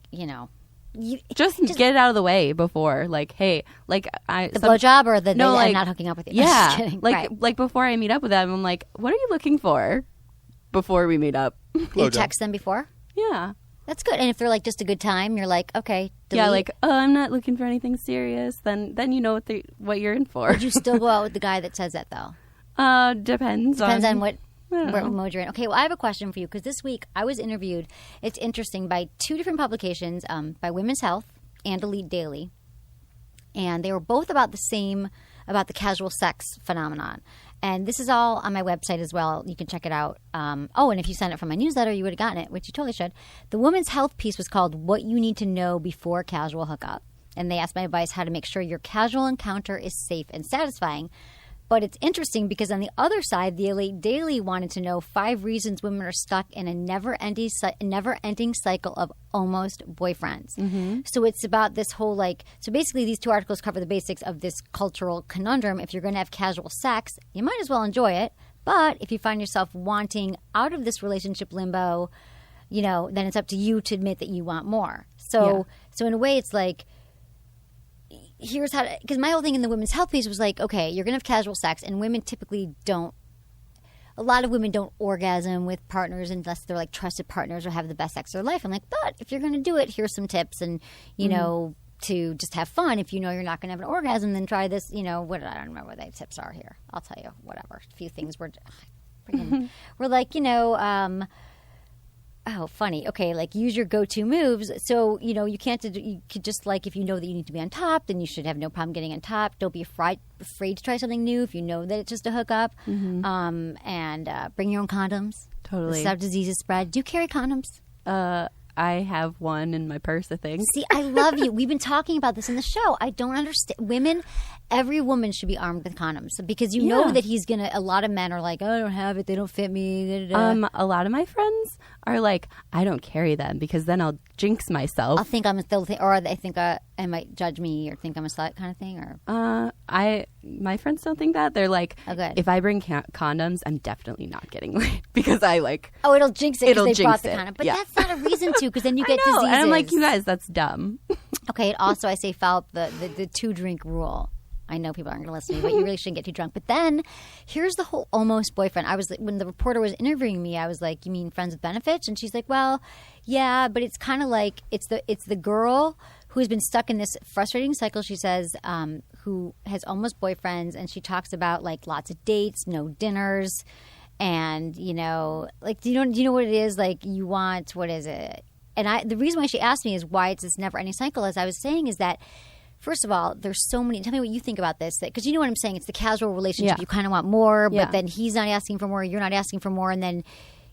just get it out of the way before, hey, blowjob or I'm not hooking up with you. Yeah, Just kidding. like before I meet up with them, I'm like, what are you looking for before we meet up? You text them before? Yeah, that's good. And if they're just a good time, you're like, okay, delete. Yeah, I'm not looking for anything serious. Then you know what you're in for. Would you still go out with the guy that says that though? Depends on what mode you're in. Okay, well, I have a question for you because this week I was interviewed. It's interesting by 2 different publications, by Women's Health and Elite Daily, and they were both about the casual sex phenomenon. And this is all on my website as well. You can check it out. And if you signed up for my newsletter, you would have gotten it, which you totally should. The Women's Health piece was called "What You Need to Know Before Casual Hookup," and they asked my advice how to make sure your casual encounter is safe and satisfying. But it's interesting because on the other side, the Elite Daily wanted to know 5 reasons women are stuck in a never-ending cycle of almost boyfriends. Mm-hmm. So it's about this whole so basically these 2 articles cover the basics of this cultural conundrum. If you're going to have casual sex, you might as well enjoy it. But if you find yourself wanting out of this relationship limbo, then it's up to you to admit that you want more. So in a way, it's like, here's how because my whole thing in the Women's Health piece was okay, you're going to have casual sex, and women typically don't. A lot of women don't orgasm with partners unless they're trusted partners or have the best sex of their life. I'm like, but if you're going to do it, here's some tips, and to just have fun. If you know you're not going to have an orgasm, then try this. I don't remember what the tips are here. I'll tell you, whatever. A few things we're oh, funny. Okay, use your go-to moves. So, you can't. You could just if you know that you need to be on top, then you should have no problem getting on top. Don't be afraid to try something new if you know that it's just a hookup. Mm-hmm. And bring your own condoms. Totally. This is how diseases spread. Do you carry condoms? I have one in my purse, I think. See, I love you. We've been talking about this in the show. I don't understand. Every woman should be armed with condoms because you know that he's going to, a lot of men are like, oh, I don't have it. They don't fit me. Da, da, da. A lot of my friends are like, I don't carry them because then I'll jinx myself. I'll think I'm a still or they think I might judge me or think I'm a slut kind of thing. Or my friends don't think that. They're like, if I bring condoms, I'm definitely not getting laid because it'll jinx it because they brought the condom. But that's not a reason to because then you get diseases. And I'm like, you guys, that's dumb. Okay, also I say follow the 2-drink rule. I know people aren't going to listen to me, but you really shouldn't get too drunk. But then here's the whole almost boyfriend. When the reporter was interviewing me, I was like, you mean friends with benefits? And she's like, well, yeah, but it's kind of it's the girl who's been stuck in this frustrating cycle, she says, who has almost boyfriends. And she talks about lots of dates, no dinners. And, do you know what it is? You want, what is it? And the reason why she asked me is why it's this never ending cycle, as I was saying, is that first of all, there's so many. Tell me what you think about this. Because you know what I'm saying. It's the casual relationship. You kind of want more, but then he's not asking for more. You're not asking for more. And then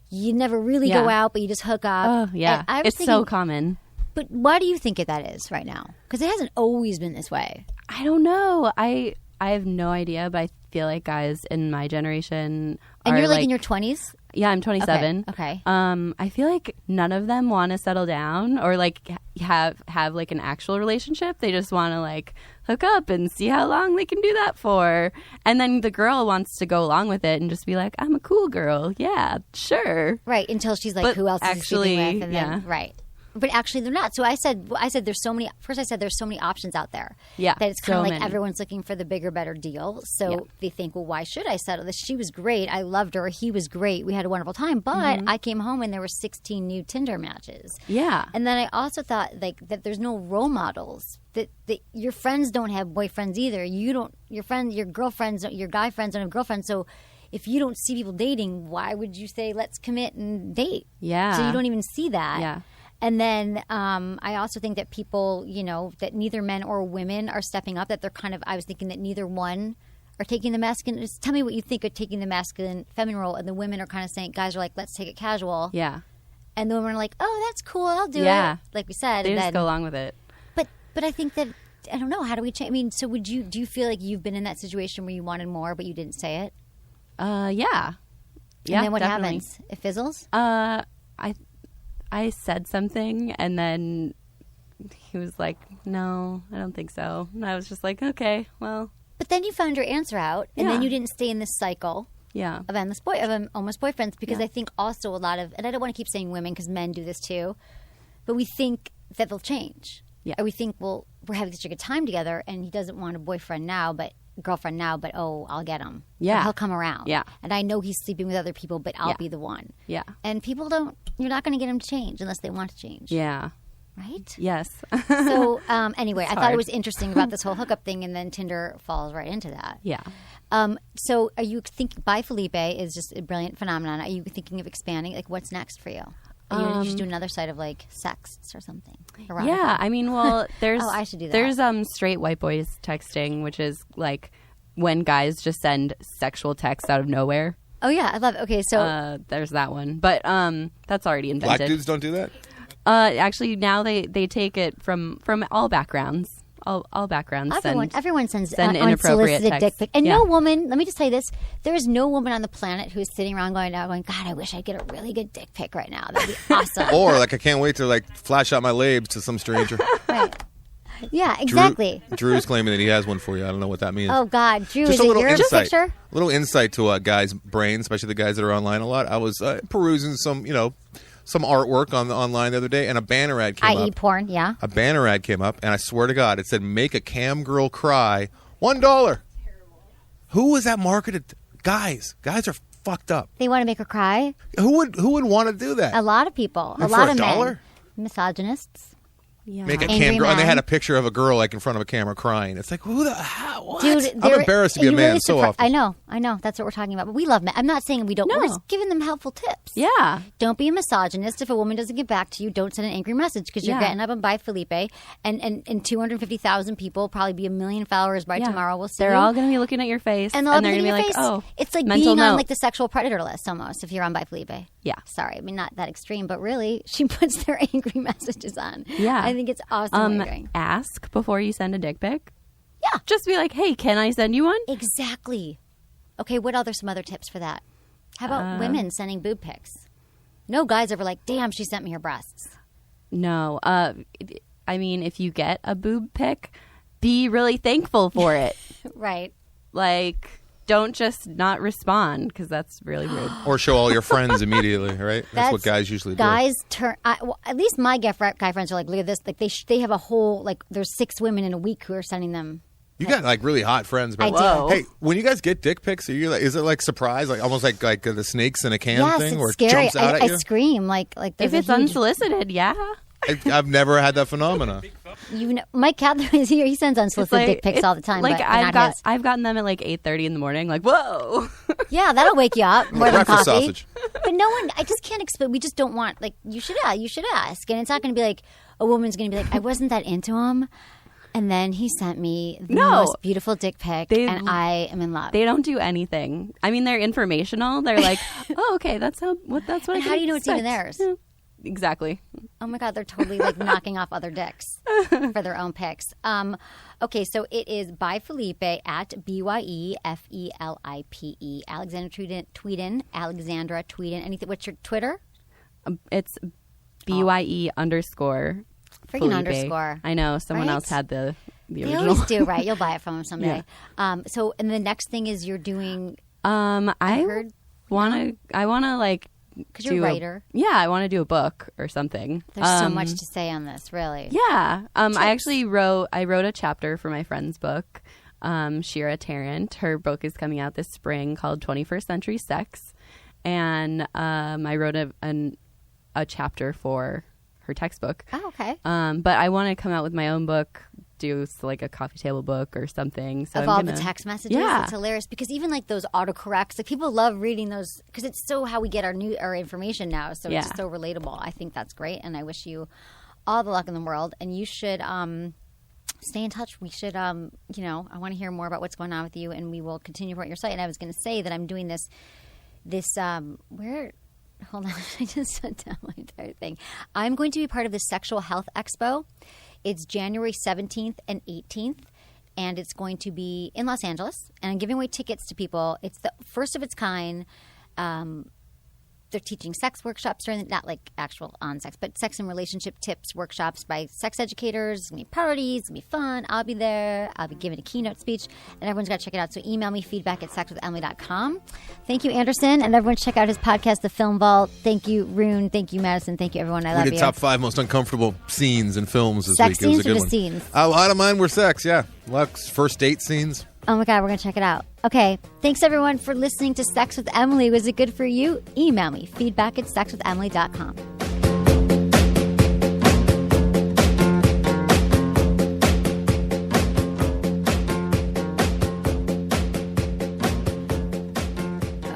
you never really go out, but you just hook up. Oh, yeah. It's so common. But why do you think that is right now? Because it hasn't always been this way. I don't know. I have no idea, but I feel like guys in my generation and you're in your 20s? Yeah, I'm 27. Okay. I feel like none of them want to settle down or have an actual relationship. They just want to hook up and see how long they can do that for. And then the girl wants to go along with it and just be like, I'm a cool girl. Yeah, sure. Right. Until she's like, who else is she sleeping with? And then, right. But actually, they're not. So I said there's so many. First, I said there's so many options out there. Yeah, that it's kind of everyone's looking for the bigger, better deal. So they think, well, why should I settle this? She was great. I loved her. He was great. We had a wonderful time. But I came home and there were 16 new Tinder matches. Yeah. And then I also thought that there's no role models. That your friends don't have boyfriends either. You don't. Your girlfriends, your guy friends don't have girlfriends. So if you don't see people dating, why would you say let's commit and date? Yeah. So you don't even see that. Yeah. And then I also think that people, that neither men or women are stepping up, that they're I was thinking that neither one are taking the masculine. Just tell me what you think of taking the masculine, feminine role. And the women are kind of saying, guys are like, let's take it casual. Yeah. And the women are like, oh, that's cool. I'll do Yeah. it. Like we said. They and just then, go along with it. But I think that, I don't know, how do we change? I mean, so do you feel like you've been in that situation where you wanted more, but you didn't say it? Yeah. And then what definitely. happens? It fizzles? I said something, and then he was like, no, I don't think so. And I was just like, okay, well. But then you found your answer out, and then you didn't stay in this cycle of endless of almost boyfriends, because I think also a lot of, and I don't want to keep saying women because men do this too, but we think that they'll change. Yeah. Or we think, well, we're having such a good time together, and he doesn't want a boyfriend now, but girlfriend now, but I'll get him. Yeah. Or he'll come around. Yeah. And I know he's sleeping with other people, but I'll be the one. Yeah. And people you're not going to get him to change unless they want to change. Yeah. Right? Yes. So anyway, I thought hard. it was interesting about this whole hookup thing, and then Tinder falls right into that. Yeah. So are you thinking, Bye Felipe is just a brilliant phenomenon. Are you thinking of expanding? Like, what's next for you? Are you going to just do another site of like Sext or something? Erotica? Yeah. I mean, well, there's I should do that. There's straight white boys texting, which is like when guys just send sexual texts out of nowhere. Oh yeah, I love it. Okay, so there's that one, but that's already invented. Black dudes don't do that? Actually, now they take it from all backgrounds. All backgrounds. Everyone sends inappropriate unsolicited texts. dick pic. And Yeah. no woman, let me just say this, there is no woman on the planet who is sitting around going, God, I wish I get a really good dick pic right now. That'd be awesome. Or like I can't wait to like flash out my labes to some stranger. Right. Yeah, exactly. Drew's claiming that he has one for you. I don't know what that means. Oh God, Drew, Just is a it little your insight. picture? A little insight to a guy's brain, especially the guys that are online a lot. I was perusing some artwork on the online the other day, and a banner ad came up. I.e. porn, yeah. A banner ad came up, and I swear to God, it said, "Make a cam girl cry, $1." Who was that marketed? Guys are fucked up. They want to make her cry. Who would want to do that? A lot of people. For a lot of $1? men. Misogynists. Yeah. Make a Angry cam girl, and they men. had a picture of a girl like in front of a camera crying. It's like, who the hell? What? Dude, I'm embarrassed to be a you man really so surpri- often. I know. That's what we're talking about. But we love men. I'm not saying we don't. No. We're just giving them helpful tips. Yeah. Don't be a misogynist. If a woman doesn't get back to you, don't send an angry message, because you're Yeah. getting up on Bye Felipe, and 250,000 people, probably be 1 million followers by tomorrow. We'll see. They're you. all going to be looking at your face, And and they're they're going going to to be like, oh, it's like mental being on note. like the sexual predator list almost if you're on Bye Felipe. Yeah. Sorry, I mean, not that extreme, but really, she puts their angry messages on. Yeah. I think it's awesome what you're doing. Ask before you send a dick pic. Yeah. Just be like, hey, can I send you one? Exactly. Okay, what are some other tips for that? How about women sending boob pics? No guys ever like, damn, she sent me her breasts. No. I mean, if you get a boob pic, be really thankful for it. Right. Like, don't just not respond, because that's really rude. Or show all your friends immediately, right? That's what guys usually do. Guys turn. At least my guy friends are like, look at this. Like they have a whole there's 6 women in a week who are sending them. You got like really hot friends, but I do. hey, when you guys get dick pics, is it like surprise, like almost like the snakes in a can Yes, thing, it's where it scary. jumps out I at you? scream like If there's it's a huge, unsolicited, yeah. I've never had that phenomena. Mike Catherine is here. He sends unsolicited dick pics all the time. Like but not his. I've gotten them at like 8:30 in the morning. Like, whoa. Yeah, that'll wake you up more than Breakfast coffee. sausage. But no one, I just can't explain. We just don't want, like, you should ask. And it's not going to be like, a woman's going to be like, I wasn't that into him. And then he sent me the most beautiful dick pic, and I am in love. They don't do anything. I mean, they're informational. They're like, oh, okay, that's what and I how do you know it's even expect. theirs? Exactly. Oh my God, they're totally like knocking off other dicks for their own pics. Okay, so it is Bye Felipe at BYEFELIPE. Alexandra Tweeden. Anything? What's your Twitter? It's BYE underscore. Freaking Felipe. underscore. I know. Someone Right? else had the They original. always do, right? You'll buy it from them someday. Yeah. So, and the next thing is you're doing. I heard want to like. Because you're a writer. I want to do a book or something. There's so much to say on this, really. Yeah. I actually wrote a chapter for my friend's book, Shira Tarrant. Her book is coming out this spring called 21st Century Sex. And I wrote a chapter for her textbook. Oh, okay. But I want to come out with my own book do like a coffee table book or something. So of all the text messages. Yeah. It's hilarious because even like those autocorrects, like people love reading those because it's so how we get our information now. So it's just so relatable. I think that's great, and I wish you all the luck in the world. And you should stay in touch. We should, I want to hear more about what's going on with you, and we will continue to promote your site. And I was going to say that I'm doing this. Hold on, I just shut down my entire thing. I'm going to be part of the Sexual Health Expo. It's January 17th and 18th, and it's going to be in Los Angeles. And I'm giving away tickets to people. It's the first of its kind. They're teaching sex workshops, not like actual on sex, but sex and relationship tips workshops by sex educators. It's going to be parties. It's going to be fun. I'll be there. I'll be giving a keynote speech, and everyone's got to check it out. So email me feedback@sexwithemily.com. Thank you, Anderson, and everyone check out his podcast, The Film Vault. Thank you, Rune. Thank you, Madison. Thank you, everyone. I love you. We did top 5 most uncomfortable scenes in films this sex week. It was a good or one. scenes? A lot of mine were sex, yeah. Lux, first date scenes. Oh my God, we're going to check it out. Okay. Thanks everyone for listening to Sex with Emily. Was it good for you? Email me, feedback@sexwithemily.com.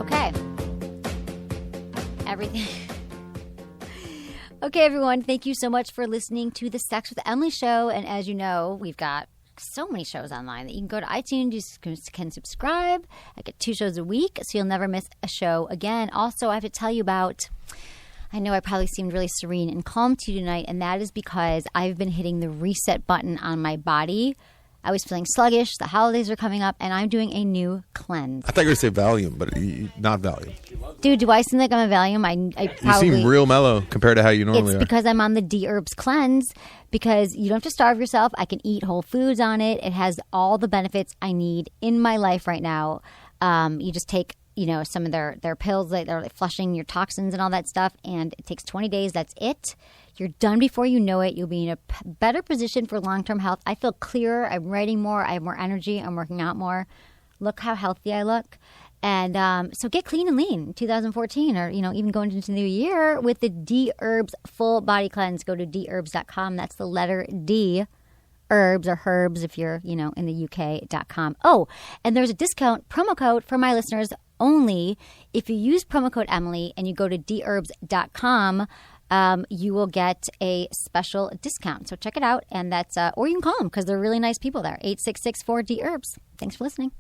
Okay. Everything. Okay, everyone. Thank you so much for listening to the Sex with Emily show. And as you know, we've got so many shows online that you can go to iTunes, you can subscribe. I get 2 shows a week, so you'll never miss a show again. Also, I have to tell you about, I know I probably seemed really serene and calm to you tonight, and that is because I've been hitting the reset button on my body. I was feeling sluggish. The holidays are coming up, and I'm doing a new cleanse. I thought you were going to say Valium, but not Valium. Dude, do I seem like I'm a Valium? I probably... You seem real mellow compared to how you normally are. It's because I'm on the D-Herbs cleanse, because you don't have to starve yourself. I can eat whole foods on it. It has all the benefits I need in my life right now. You just take, some of their pills, they're like flushing your toxins and all that stuff, and it takes 20 days. That's it. You're done before you know it. You'll be in a better position for long-term health. I feel clearer. I'm writing more. I have more energy. I'm working out more. Look how healthy I look. And so get clean and lean in 2014, or, even going into the new year with the D-Herbs Full Body Cleanse. Go to dherbs.com. That's the letter D. Herbs or herbs if you're, in the UK.com. Oh, and there's a discount promo code for my listeners only. If you use promo code Emily and you go to dherbs.com, you will get a special discount. So check it out. And that's, or you can call them because they're really nice people there. 866-4-DHERBS. Thanks for listening.